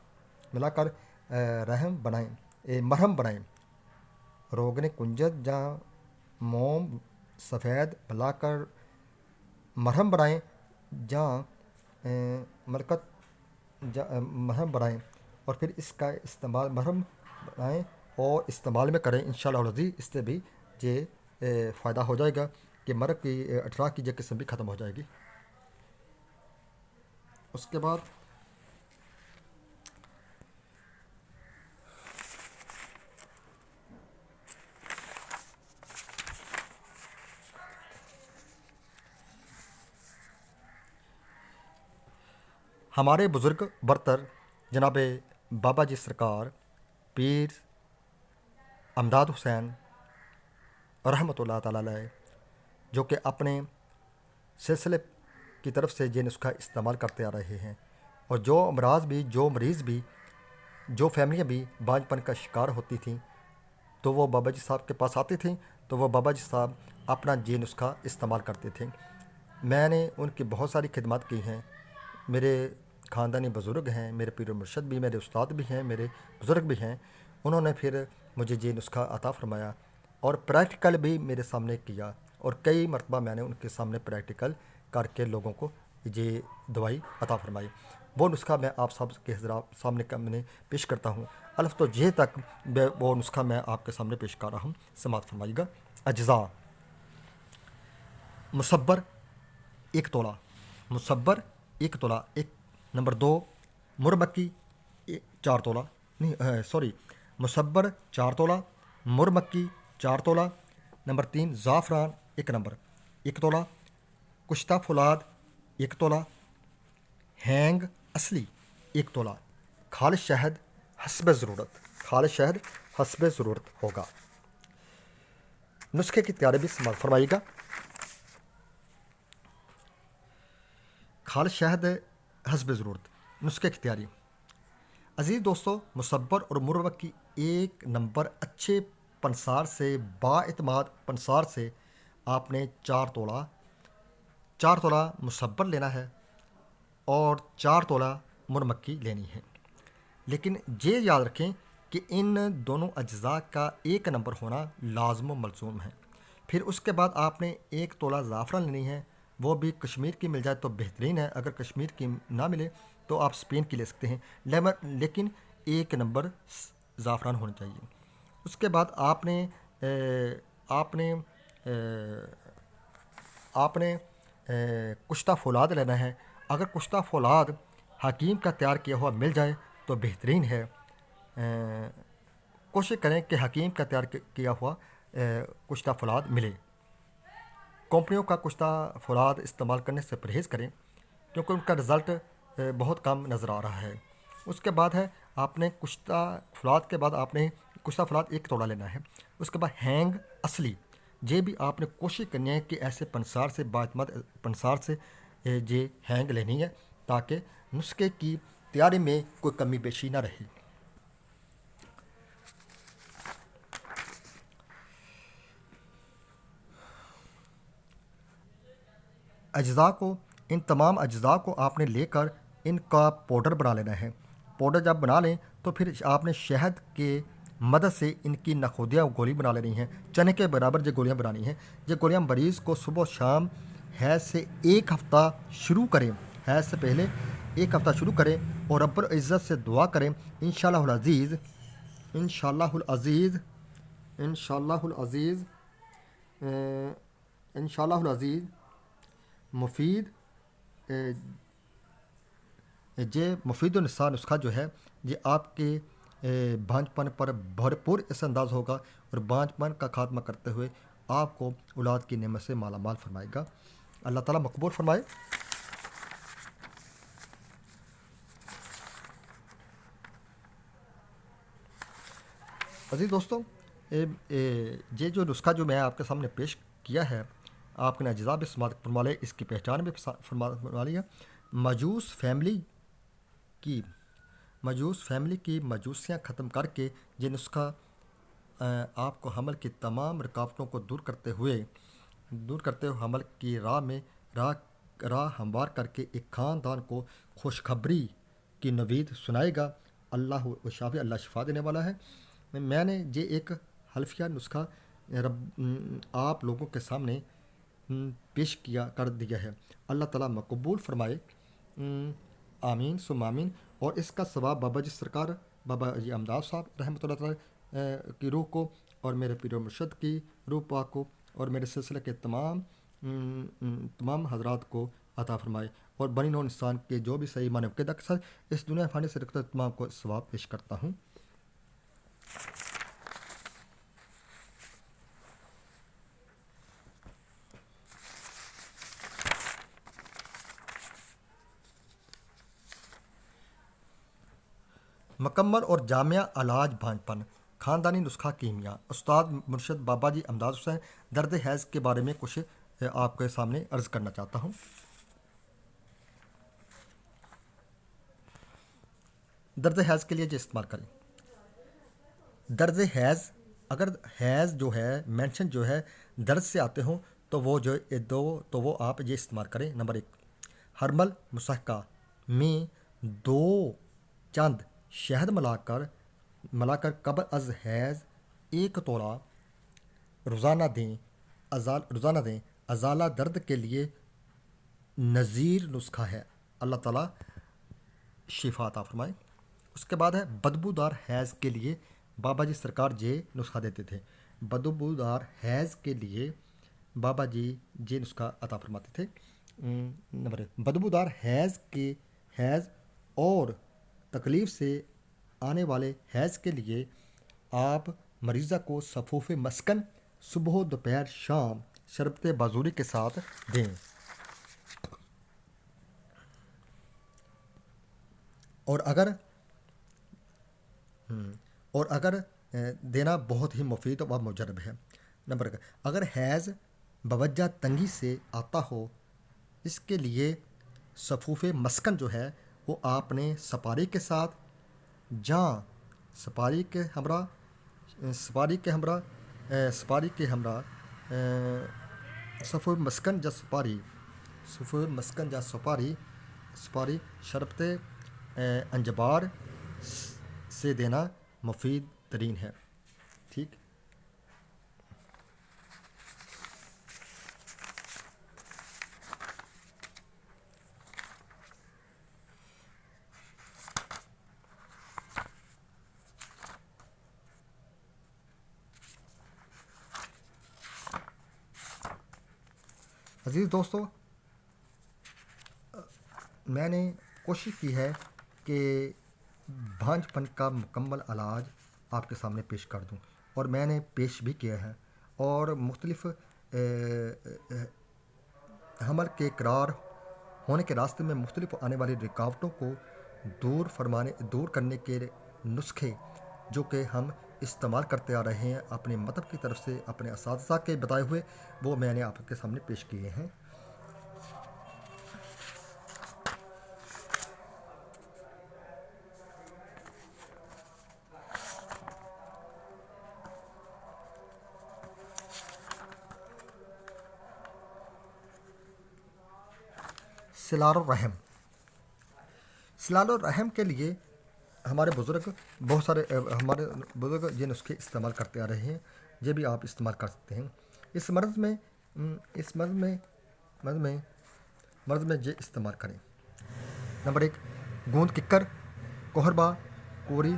مرہم بنائیں۔ روغن کنجد یا موم سفید ملا کر مرہم بنائیں اور پھر اس کا استعمال استعمال میں کریں، انشاءاللہ العزیز اس سے بھی یہ فائدہ ہو جائے گا کہ مرض کی 18 کی یہ قسم بھی ختم ہو جائے گی۔ اس کے بعد ہمارے بزرگ برتر جناب بابا جی سرکار پیر امداد حسین رحمۃ اللہ تعالیٰ علیہ، جو کہ اپنے سلسلے کی طرف سے یہ نسخہ استعمال کرتے آ رہے ہیں، اور جو مریض بھی جو فیملیاں بھی بانجھ پن کا شکار ہوتی تھیں تو وہ بابا جی صاحب کے پاس آتی تھیں تو وہ بابا جی صاحب اپنا یہ نسخہ استعمال کرتے تھے۔ میں نے ان کی بہت ساری خدمات کی ہیں، میرے خاندانی بزرگ ہیں، میرے پیر و مرشد بھی، میرے استاد بھی ہیں، میرے بزرگ بھی ہیں، انہوں نے پھر مجھے یہ نسخہ عطا فرمایا اور پریکٹیکل بھی میرے سامنے کیا، اور کئی مرتبہ میں نے ان کے سامنے پریکٹیکل کر کے لوگوں کو یہ دوائی عطا فرمائی۔ وہ نسخہ میں آپ سب کے سامنے میں نے پیش کرتا ہوں۔ الف تو یہ تک وہ نسخہ میں آپ کے سامنے پیش کر رہا ہوں، سماعت فرمائیے گا۔ اجزاء: مصبر 1 تولہ، مصبر 1 تولہ ایک۔ نمبر 2 مرمکی 4 تولہ، نہیں سوری، مصبر 4 تولہ، مرمکی 4 تولہ۔ نمبر 3 زعفران 1 نمبر 1 تولہ، کشتہ فولاد 1 تولہ، ہینگ اصلی 1 تولہ، خالص شہد حسب ضرورت، خالص شہد حسب ضرورت ہوگا۔ نسخے کی تیاری بھی سماعت فرمائیے گا۔ خالص شہد حسب ضرورت، نسخے کی تیاری۔ عزیز دوستو، مصبر اور مرمکی 1 نمبر اچھے پنسار سے، با اعتماد پنسار سے آپ نے 4 تولہ مصبر لینا ہے اور 4 تولہ مرمکی لینی ہے۔ لیکن یہ یاد رکھیں کہ ان دونوں اجزاء کا 1 نمبر ہونا لازم و ملزوم ہے۔ پھر اس کے بعد آپ نے 1 تولہ زعفران لینی ہے، وہ بھی کشمیر کی مل جائے تو بہترین ہے، اگر کشمیر کی نہ ملے تو آپ اسپین کی لے سکتے ہیں، لیکن 1 نمبر زعفران ہونا چاہیے۔ اس کے بعد آپ نے کشتہ فولاد لینا ہے۔ اگر کشتہ فولاد حکیم کا تیار کیا ہوا مل جائے تو بہترین ہے، کوشش کریں کہ حکیم کا تیار کیا ہوا کشتہ فولاد ملے۔ کمپنیوں کا کشتہ فولاد استعمال کرنے سے پرہیز کریں کیونکہ ان کا رزلٹ بہت کم نظر آ رہا ہے۔ اس کے بعد ہے آپ نے کشتہ فولاد کے بعد آپ نے کشتہ فولاد 1 تولہ لینا ہے۔ اس کے بعد ہینگ اصلی، یہ بھی آپ نے کوشش کرنی ہے کہ ایسے پنسار سے، باعتماد پنسار سے یہ ہینگ لینی ہے تاکہ نسخے کی تیاری میں کوئی کمی بیشی نہ رہے۔ ان تمام اجزاء کو آپ نے لے کر ان کا پاؤڈر بنا لینا ہے۔ پاؤڈر جب بنا لیں تو پھر آپ نے شہد کے مدد سے ان کی نخودیاں گولی بنا لینی ہیں، چنے کے برابر یہ گولیاں بنانی ہیں۔ یہ گولیاں مریض کو صبح و شام حیض سے 1 ہفتہ شروع کریں، حیض سے پہلے 1 ہفتہ شروع کریں اور رب العزت سے دعا کریں، انشاءاللہ العزیز انشاءاللہ العزیز انشاءاللہ العزیز انشاءاللہ العزیز مفید مفید النساء نسخہ جو ہے یہ آپ کے بانجھ پن پر بھرپور اس انداز ہوگا اور بانجھ پن کا خاتمہ کرتے ہوئے آپ کو اولاد کی نعمت سے مالا مال فرمائے گا۔ اللہ تعالیٰ مقبول فرمائے۔ عزیز دوستو، یہ جو نسخہ جو میں آپ کے سامنے پیش کیا ہے، آپ نے اجزاء بھی سماعت فرما لے، اس کی پہچان بھی فرما لی ہے۔ مجوس فیملی کی مجوسیاں ختم کر کے یہ نسخہ آپ کو حمل کی تمام رکاوٹوں کو دور کرتے ہوئے حمل کی راہ ہموار کر کے ایک خاندان کو خوشخبری کی نوید سنائے گا۔ اللہ شافی، اللہ شفا دینے والا ہے۔ میں نے یہ ایک حلفیہ نسخہ آپ لوگوں کے سامنے پیش کر دیا ہے، اللہ تعالیٰ مقبول فرمائے، آمین ثم آمین۔ اور اس کا ثواب بابا جی سرکار، بابا جی امداد صاحب رحمۃ اللہ تعالیٰ کی روح کو، اور میرے پیر و مرشد کی روح پاک کو، اور میرے سلسلے کے تمام حضرات کو عطا فرمائے، اور بنی نوع انسان کے جو بھی صحیح معنی عقیدہ کے ساتھ اس دنیا فانی سے رکھتے تمام کو ثواب پیش کرتا ہوں۔ مکمل اور جامع علاج بانجھ پن، خاندانی نسخہ کیمیا، استاد مرشد بابا جی امداد حسین۔ درد حیض کے بارے میں کچھ آپ کے سامنے عرض کرنا چاہتا ہوں۔ درد حیض کے لیے جو استعمال کریں، درد حیض، اگر حیض جو ہے مینشن جو ہے درد سے آتے ہوں تو وہ آپ یہ استعمال کریں۔ نمبر 1 ہرمل مسحکہ میں 2 چند شہد ملا کر ملا کر قبل از حیض 1 تولہ روزانہ دیں ازالہ درد کے لیے نظیر نسخہ ہے، اللہ تعالیٰ شفا عطا فرمائے۔ اس کے بعد ہے بدبودار حیض کے لیے بابا جی سرکار یہ نسخہ دیتے تھے، بدبودار حیض کے لیے بابا جی یہ نسخہ عطا فرماتے تھے۔ نمبر 1، بدبودار حیض اور تکلیف سے آنے والے حیض کے لیے آپ مریضہ کو صفوف مسکن صبح و دوپہر شام شربت بازوری کے ساتھ دیں، اور اگر دینا بہت ہی مفید و مجرب ہے۔ نمبر 1، اگر حیض بوجہ تنگی سے آتا ہو، اس کے لیے صفوف مسکن جو ہے وہ آپ نے سپاری کے ساتھ جہاں سپاری کے ہمراہ صفوف مسکن یا سپاری شربت انجبار سے دینا مفید ترین ہے۔ ٹھیک، عزیز دوستو، میں نے کوشش کی ہے کہ بھانج پن کا مکمل علاج آپ کے سامنے پیش کر دوں، اور میں نے پیش بھی کیا ہے، اور مختلف حمل کے قرار ہونے کے راستے میں مختلف آنے والی رکاوٹوں کو دور کرنے کے نسخے جو کہ ہم استعمال کرتے آ رہے ہیں اپنے مذہب کی طرف سے، اپنے اساتذہ کے بتائے ہوئے، وہ میں نے آپ کے سامنے پیش کیے ہیں۔ سلال الرحم کے لیے ہمارے بزرگ یہ نسخے استعمال کرتے آ رہے ہیں، یہ بھی آپ استعمال کر سکتے ہیں۔ اس مرض میں یہ استعمال کریں۔ نمبر 1، گوند ککر، کوہربا، کوری،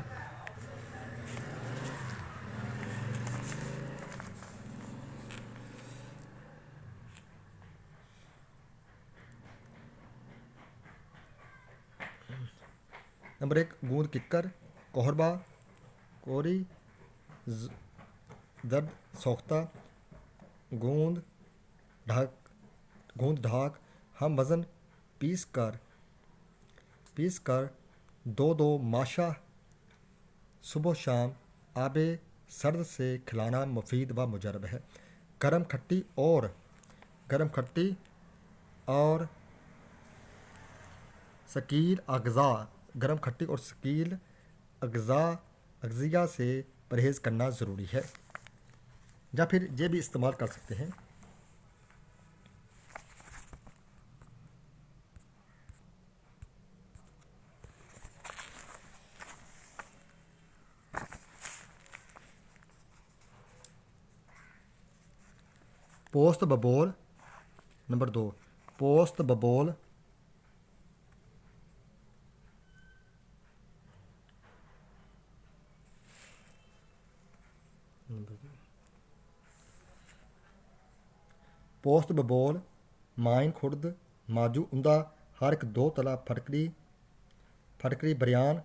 نمبر 1، گوند ککر، کوہربا، کوری، درد سوختہ، گوند ڈھاک ہم وزن پیس کر 2 ماشا صبح و شام آب سرد سے کھلانا مفید و مجرب ہے۔ گرم کھٹی اور ثقیل اغذیہ سے پرہیز کرنا ضروری ہے، یا پھر یہ بھی استعمال کر سکتے ہیں۔ پوست ببول، نمبر 2، پوست ببول مائن خرد ماجو عمدہ ہر ایک 2 تلا پھٹکری بریان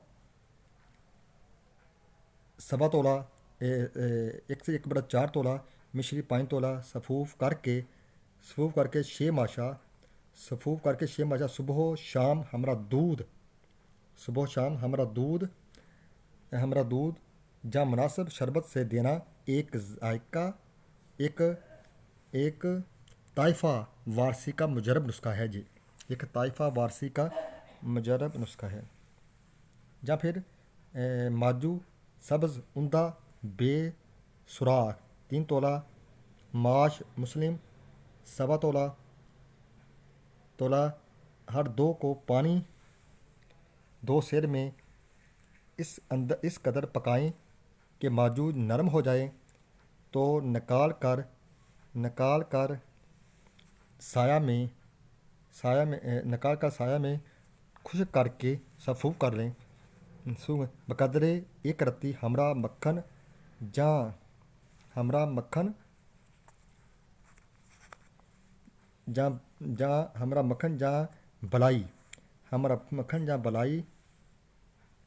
1.25 تولہ 1 سے 1/4 تولہ مشری 5 تولہ صفوف کر کے 6 ماشا صبح و شام ہمراہ دودھ یا مناسب شربت سے دینا ایک طائفہ وارسی کا مجرب نسخہ ہے جی، ایک طائفہ وارسی کا مجرب نسخہ ہے۔ یا پھر ماجو سبز عمدہ بے سوراخ 3 تولہ، ماش مسلم 1.25 تولہ ہر 2 کو پانی 2 سیر میں اس قدر پکائیں کہ معجون نرم ہو جائے تو نکال کر سایہ میں خشک کر کے سفوف کر لیں۔ بقدرے ایک رتی ہمراہ مکھن جاں بلائی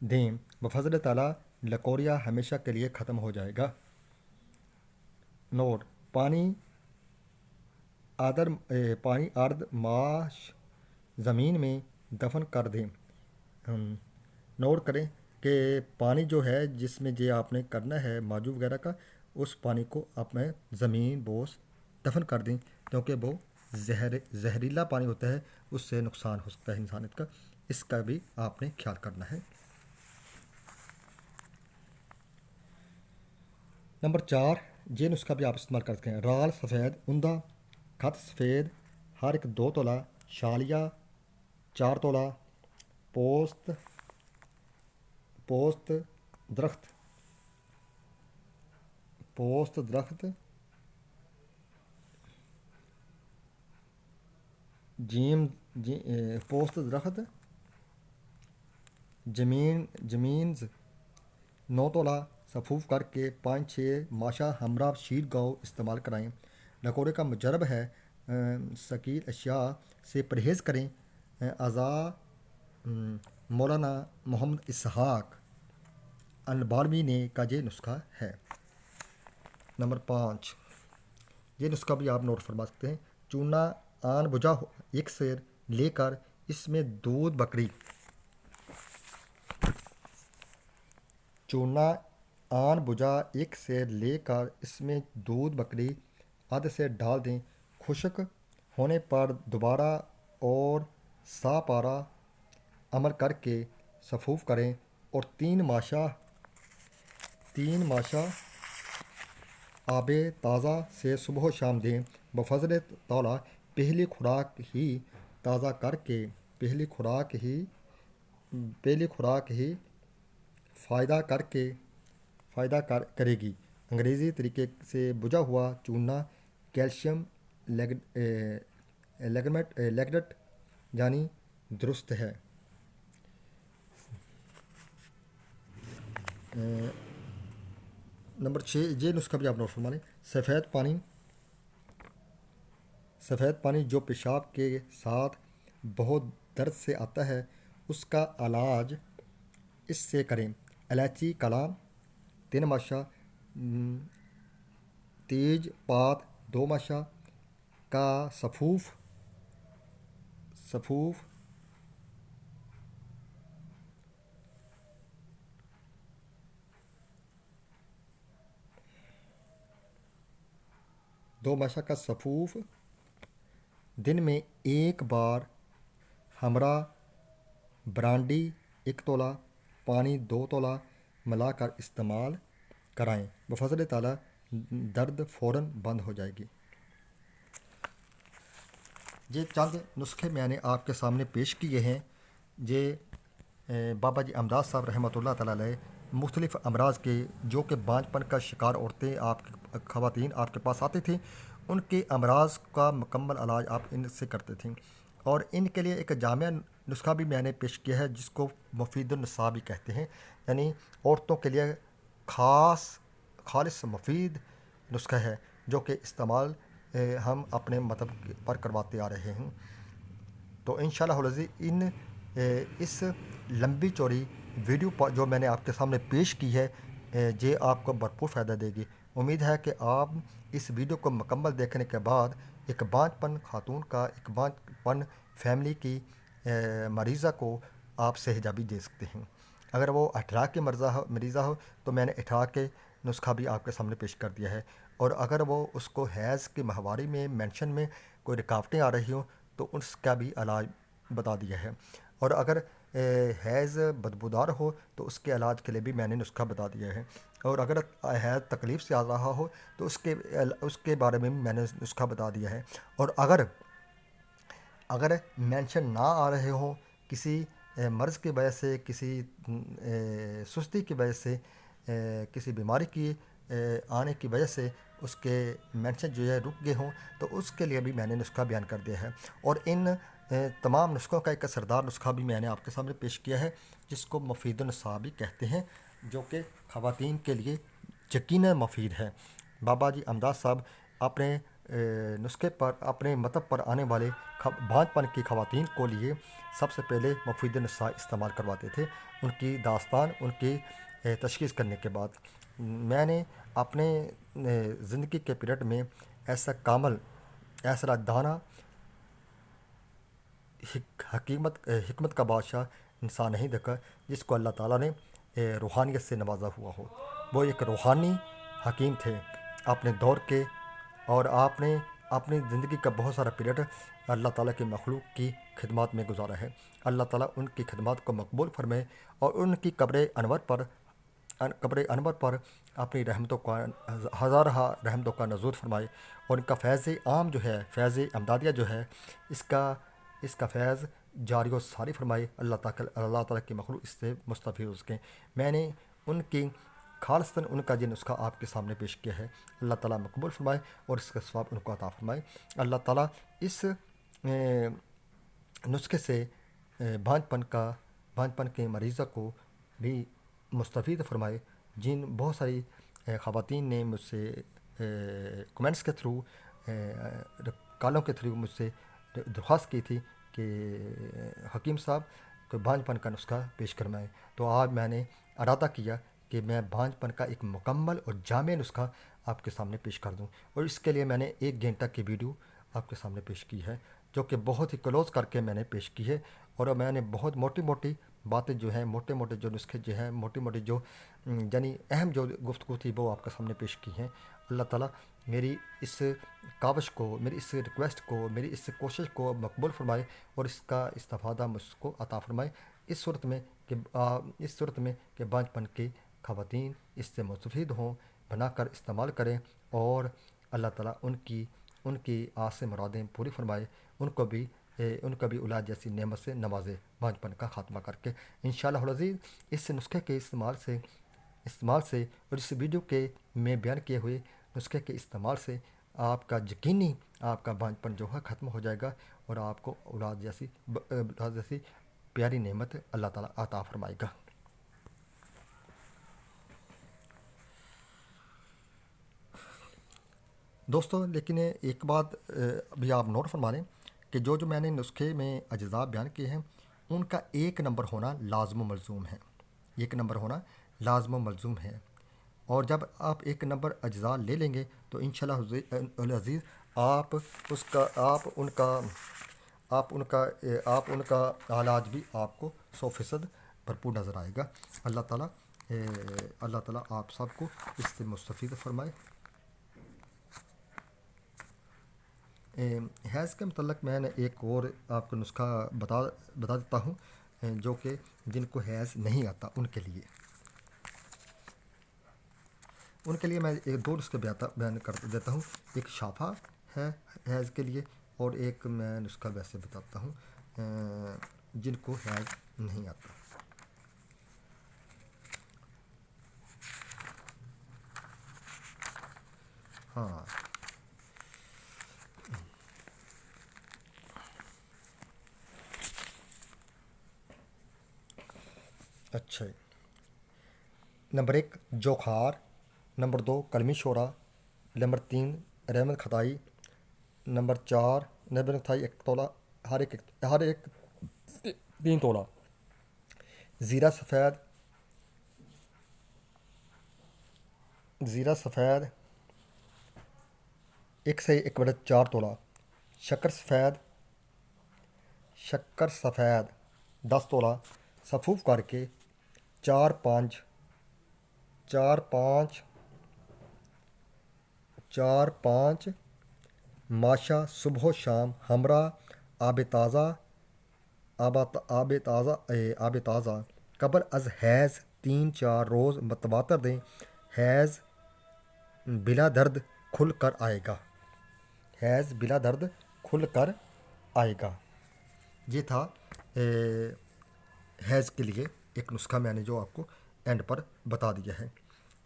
دیں، بفضل تعالیٰ لکوریا ہمیشہ کے لیے ختم ہو جائے گا۔ نوٹ: پانی ارد ماش زمین میں دفن کر دیں۔ نوٹ کریں کہ پانی جو ہے جس میں آپ نے کرنا ہے معجون وغیرہ کا، اس پانی کو آپ میں زمین بوس دفن کر دیں، کیونکہ وہ زہریلا پانی ہوتا ہے، اس سے نقصان ہو سکتا ہے انسانیت کا، اس کا بھی آپ نے خیال کرنا ہے۔ نمبر 4، یہ نسخہ بھی آپ استعمال کر سکتے ہیں۔ رال سفید اندھا، خط سفید ہر ایک 2 تولہ، شالیہ 4 تولہ، پوست درخت جمینز 9 تولہ، سفوف کر کے 5-6 ماشا ہمراہ شیر گاؤ استعمال کرائیں۔ لکورے کا مجرب ہے، ثقیل اشیاء سے پرہیز کریں۔ اعضاء مولانا محمد اسحاق البالوی نے کا یہ نسخہ ہے۔ نمبر 5، یہ نسخہ بھی آپ نوٹ فرما سکتے ہیں۔ چونا آن بجا ایک سیر لے کر اس میں دودھ بکری آدھے سے ڈال دیں۔ خشک ہونے پر دوبارہ اور سا پارہ عمل کر کے سفوف کریں اور 3 ماشا آب تازہ سے صبح و شام دیں۔ بفضل تعالیٰ پہلی خوراک ہی فائدہ کرے گی۔ انگریزی طریقے سے بجا ہوا چونا کیلشیم لیگنٹ یعنی درست ہے۔ نمبر 6، یہ نسخہ بھی آپ نوٹ فرما لیں۔ سفید پانی جو پیشاب کے ساتھ بہت درد سے آتا ہے، اس کا علاج اس سے کریں۔ الائچی کالا 3 ماشا، تیج پات 2 ماشا کا سفوف 2 ماشا کا سفوف دن میں 1 بار ہمراہ برانڈی 1 تولہ، پانی 2 تولہ ملا کر استعمال کرائیں۔ بفضل تعالیٰ درد فوراً بند ہو جائے گی۔ یہ چند نسخے میں نے آپ کے سامنے پیش کیے ہیں۔ یہ بابا جی امداد صاحب رحمۃ اللہ تعالیٰ علیہ مختلف امراض کے جو کہ بانجھ پن کا شکار عورتیں خواتین آپ کے پاس آتی تھیں، ان کے امراض کا مکمل علاج آپ ان سے کرتے تھیں، اور ان کے لیے ایک جامع نسخہ بھی میں نے پیش کیا ہے جس کو مفید النساء بھی کہتے ہیں، یعنی عورتوں کے لیے خالص مفید نسخہ ہے جو کہ استعمال ہم اپنے مذہب پر کرواتے آ رہے ہیں۔ تو انشاءاللہ العزیز اس لمبی چوڑی ویڈیو جو میں نے آپ کے سامنے پیش کی ہے، یہ آپ کو بھرپور فائدہ دے گی۔ امید ہے کہ آپ اس ویڈیو کو مکمل دیکھنے کے بعد ایک بانجھ پن خاتون کا، ایک بانجھ پن فیملی کی مریضہ کو آپ سے حجابی دے سکتے ہیں۔ اگر وہ اٹھارہ کے مریضہ ہو تو میں نے 18 کے نسخہ بھی آپ کے سامنے پیش کر دیا ہے، اور اگر وہ اس کو حیض کی ماہواری میں مینشن میں کوئی رکاوٹیں آ رہی ہوں تو اس کا بھی علاج بتا دیا ہے، اور اگر حیض بدبودار ہو تو اس کے علاج کے لیے بھی میں نے نسخہ بتا دیا ہے، اور اگر حیض تکلیف سے آ رہا ہو تو اس کے بارے میں میں نے نسخہ بتا دیا ہے، اور اگر مینشن نہ آ رہے ہوں، کسی مرض کی وجہ سے، کسی سستی کی وجہ سے، کسی بیماری کی آنے کی وجہ سے اس کے مینشن جو ہے رک گئے ہوں، تو اس کے لیے بھی میں نے نسخہ بیان کر دیا ہے۔ اور ان تمام نسخوں کا ایک سردار نسخہ بھی میں نے آپ کے سامنے پیش کیا ہے، جس کو مفید النساء بھی کہتے ہیں، جو کہ خواتین کے لیے یقیناً مفید ہے۔ بابا جی امداد صاحب اپنے نسخے پر، اپنے مطب پر آنے والے بھانج پن کی خواتین کو لیے سب سے پہلے مفید النساء استعمال کرواتے تھے، ان کی داستان، ان کی تشخیص کرنے کے بعد۔ میں نے اپنے زندگی کے پیریڈ میں ایسا کامل، ایسا دانا، حکمت کا بادشاہ انسان نہیں دیکھا جس کو اللہ تعالیٰ نے روحانیت سے نوازا ہوا ہو۔ وہ ایک روحانی حکیم تھے اپنے دور کے، اور آپ نے اپنی زندگی کا بہت سارا پیریڈ اللہ تعالیٰ کی مخلوق کی خدمات میں گزارا ہے۔ اللہ تعالیٰ ان کی خدمات کو مقبول فرمائے، اور ان کی قبر انور پر اپنی رحمتوں کا ہزارہ رحمتوں کا نزول فرمائے، اور ان کا فیض عام جو ہے، فیض امدادیہ جو ہے، اس کا فیض جاری و ساری فرمائے۔ اللہ تعالیٰ کی مخلوق اس سے مستفید ہو سکیں۔ میں نے ان کی خالصتاً ان کا یہ نسخہ آپ کے سامنے پیش کیا ہے۔ اللہ تعالیٰ مقبول فرمائے اور اس کا ثواب ان کو عطا فرمائے۔ اللہ تعالیٰ اس نسخے سے بھانج پن کے مریضہ کو بھی مستفید فرمائے۔ جن بہت ساری خواتین نے مجھ سے کمنٹس کے تھرو، کالوں کے تھرو مجھ سے درخواست کی تھی کہ حکیم صاحب کو بھانج پن کا نسخہ پیش کرمائیں، تو آج میں نے ارادہ کیا کہ میں بھانج پن کا ایک مکمل اور جامع نسخہ آپ کے سامنے پیش کر دوں، اور اس کے لیے میں نے 1 گھنٹہ کی ویڈیو آپ کے سامنے پیش کی ہے، جو کہ بہت ہی کلوز کر کے میں نے پیش کی ہے، اور میں نے بہت موٹی موٹی باتیں جو ہیں، موٹے موٹے جو نسخے جو ہیں، موٹی موٹی جو یعنی اہم جو گفتگو تھی وہ آپ کے سامنے پیش کی ہیں۔ اللہ تعالیٰ میری اس کاوش کو، میری اس ریکویسٹ کو، میری اس کوشش کو مقبول فرمائے، اور اس کا استفادہ مجھ کو عطا فرمائے، اس صورت میں کہ بانجھ پن کی خواتین اس سے مستفید ہوں، بنا کر استعمال کریں، اور اللہ تعالیٰ ان کی آس سے مرادیں پوری فرمائے، ان کو بھی اولاد جیسی نعمت سے نوازے، بانجھ پن کا خاتمہ کر کے انشاءاللہ العزیز۔ اس نسخے کے استعمال سے اور اس ویڈیو کے میں بیان کیے ہوئے نسخے کے استعمال سے آپ کا یقینی آپ کا بانجھ پن جو ہے ختم ہو جائے گا، اور آپ کو اولاد جیسی پیاری نعمت اللہ تعالیٰ عطا فرمائے گا۔ دوستو، لیکن ایک بات ابھی آپ نوٹ فرما لیں کہ جو میں نے نسخے میں اجزاء بیان کیے ہیں، ان کا 1 نمبر ہونا لازم و ملزوم ہے، 1 نمبر ہونا لازم و ملزوم ہے، اور جب آپ 1 نمبر اجزاء لے لیں گے تو انشاءاللہ العزیز آپ ان کا علاج بھی آپ کو 100% بھرپور نظر آئے گا۔ اللہ تعالیٰ آپ سب کو اس سے مستفید فرمائے۔ حیض کے متعلق میں نے ایک اور آپ کو نسخہ بتا دیتا ہوں، جو کہ جن کو حیض نہیں آتا ان کے لیے میں 2 نسخے بیان کر دیتا ہوں۔ ایک شافع ہے حیض کے لیے، اور ایک میں نسخہ ویسے بتاتا ہوں جن کو حیض نہیں آتا۔ ہاں، اچھا، نمبر 1 جوخار، نمبر 2 کلمی شورا، نمبر 3 رحمت خدائی، نمبر 4 رحمت خدائی 1 تولہ، ہر ایک 3 تولہ، زیرہ سفید 1 سے 1/4 تولہ، شکر سفید 10 تولہ، صفوف کر کے 4 5 ماشا صبح و شام ہمراہ آب تازہ قبل از حیض 3-4 روز متواتر دیں، حیض بلا درد کھل کر آئے گا۔ یہ تھا حیض کے لیے ایک نسخہ میں نے جو آپ کو اینڈ پر بتا دیا ہے.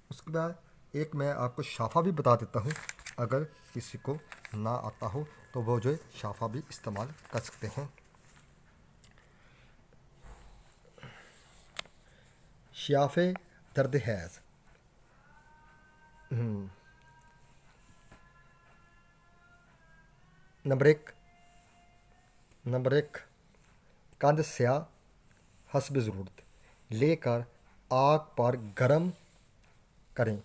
اس کے بعد ایک میں آپ کو شافع بھی بتا دیتا ہوں. اگر کسی کو نہ آتا ہو تو وہ جو ہے شافع بھی استعمال کر سکتے ہیں. شیافِ درد حیض. نمبر ایک قند سیاہ حسب ضرورت لے کر آگ پر گرم کریں.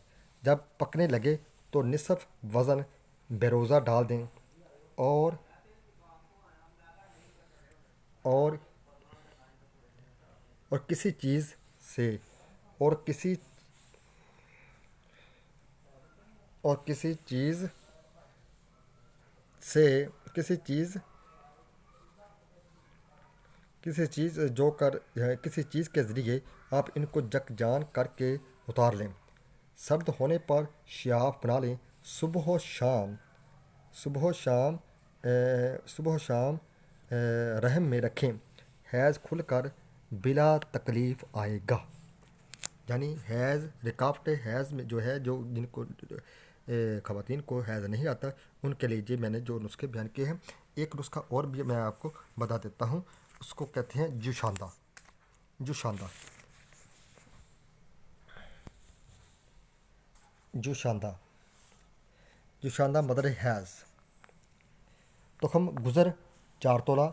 جب پکنے لگے تو نصف وزن بے روزہ ڈال دیں اور اور اور کسی چیز سے اور کسی اور کسی چیز سے کسی چیز کسی چیز جو کر کسی چیز کے ذریعے آپ ان کو یکجان کر کے اتار لیں. سرد ہونے پر شیاف بنا لیں. صبح و شام صبح و شام صبح و شام رحم میں رکھیں. حیض کھل کر بلا تکلیف آئے گا. یعنی حیض رکاوٹ حیض میں جو ہے جو جن کو خواتین کو حیض نہیں آتا ان کے لیے میں نے جو نسخے بیان کیے ہیں. ایک نسخہ اور بھی میں آپ کو بتا دیتا ہوں. اس کو کہتے ہیں جوشاندہ. جوشاندہ جوشاندہ جوشاندہ مدر حیض. تخم گزر 4 تولہ.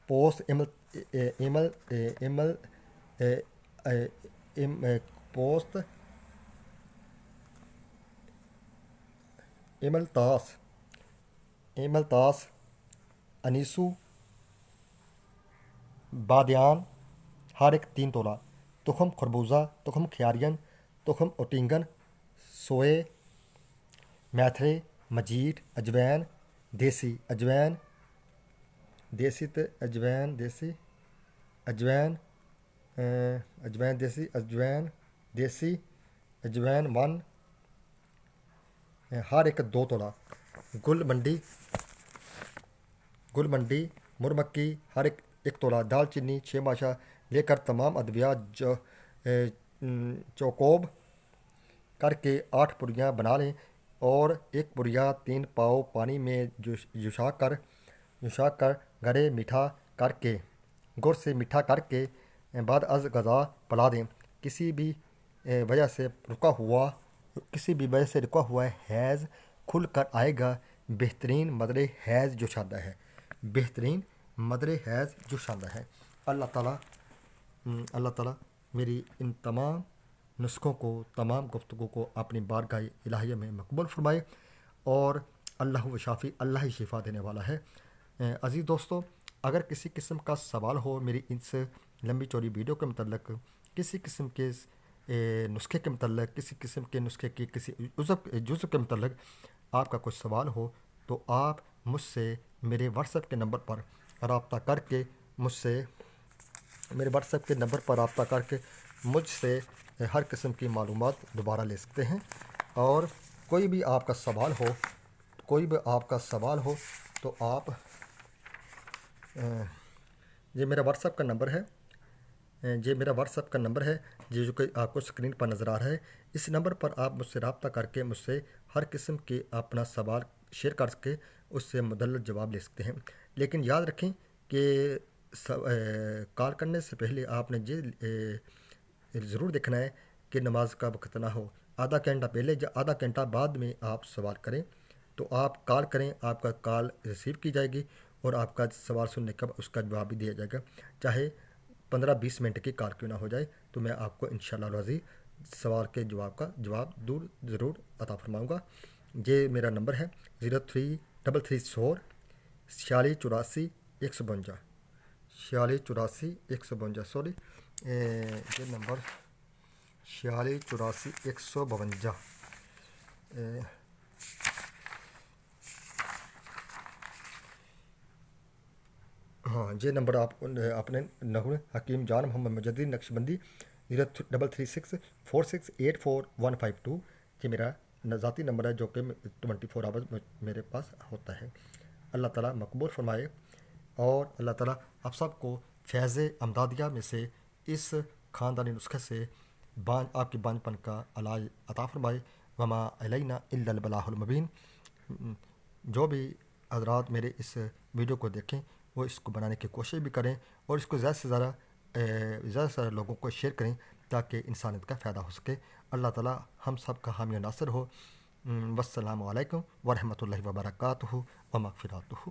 پوست پوست ایملتاس انیسو بادیان ہر ایک 3 تولہ. تخم خربوزہ. تخم کھیارین. تخم اوٹنگن. سوئے میتھرے. مجیٹ. اجوین دیسی. اجوین دیسی اجوین دیسی اجوین اجوین دیسی اجوین دیسی اجوین 1 ہر ایک 2 تولہ. گل منڈی مرمکی ہر ایک 1 تولہ. دال چینی 6 ماشا لے کر تمام ادویات چوکوب کر کے 8 پریاں بنا لیں اور 1 پریا 3 پاؤ پانی میں جوشا کر گرے میٹھا کر کے گڑ سے میٹھا کر کے بعد از غذا پلا دیں. کسی بھی وجہ سے رکا ہوا حیض کھل کر آئے گا. بہترین مدر حیض جوشاندہ ہے. بہترین مدر حیض جوشاندہ ہے. اللہ تعالیٰ میری ان تمام نسخوں کو تمام گفتگو کو اپنی بارگاہ الہیہ میں مقبول فرمائے اور اللہ و شافی اللہ ہی شفا دینے والا ہے. عزیز دوستو اگر کسی قسم کا سوال ہو میری اس لمبی چوڑی ویڈیو کے متعلق کسی قسم کے نسخے کے متعلق کسی قسم کے نسخے کی کسی جزو کے متعلق آپ کا کوئی سوال ہو تو آپ مجھ سے میرے واٹس ایپ کے نمبر پر رابطہ کر کے مجھ سے ہر قسم کی معلومات دوبارہ لے سکتے ہیں. اور کوئی بھی آپ کا سوال ہو تو آپ یہ میرا واٹس ایپ کا نمبر ہے جو کہ آپ کو اسکرین پر نظر آ رہا ہے. اس نمبر پر آپ مجھ سے رابطہ کر کے مجھ سے ہر قسم کے اپنا سوال شیئر کر کے اس سے مدلل جواب لے سکتے ہیں. لیکن یاد رکھیں کہ کال کرنے سے پہلے آپ نے یہ ضرور دیکھنا ہے کہ نماز کا وقت نہ ہو. آدھا گھنٹہ پہلے یا آدھا گھنٹہ بعد میں آپ سوال کریں تو آپ کال کریں. آپ کا کال ریسیو کی جائے گی اور آپ کا سوال سننے کا اس کا جواب بھی دیا جائے گا. چاہے 15-20 منٹ کی کال کیوں نہ ہو جائے تو میں آپ کو انشاءاللہ العزیز سوال کے جواب کا جواب ضرور عطا فرماؤں گا. یہ میرا نمبر ہے 0334 4684 152 4684 152. سوری یہ نمبر 4684 152. ہاں یہ نمبر آپ اپنے نحو حکیم جان محمد مجدد نقشبندی 0336 4684 152 یہ میرا ذاتی نمبر ہے جو کہ 24 آورز میرے پاس ہوتا ہے. اللہ تعالیٰ مقبول فرمائے اور اللہ تعالیٰ آپ سب کو فیض امدادیہ میں سے اس خاندانی نسخے سے آپ کی بانج پن کا علاج عطا فرمائے۔ وما علینا الا البلاغ المبین۔ جو بھی حضرات میرے اس ویڈیو کو دیکھیں وہ اس کو بنانے کی کوشش بھی کریں اور اس کو زیادہ سے زیادہ لوگوں کو شیئر کریں تاکہ انسانیت کا فائدہ ہو سکے۔ اللہ تعالی ہم سب کا حامی و ناصر ہو۔ والسلام علیکم ورحمۃ اللہ وبرکاتہ ومغفراتہ۔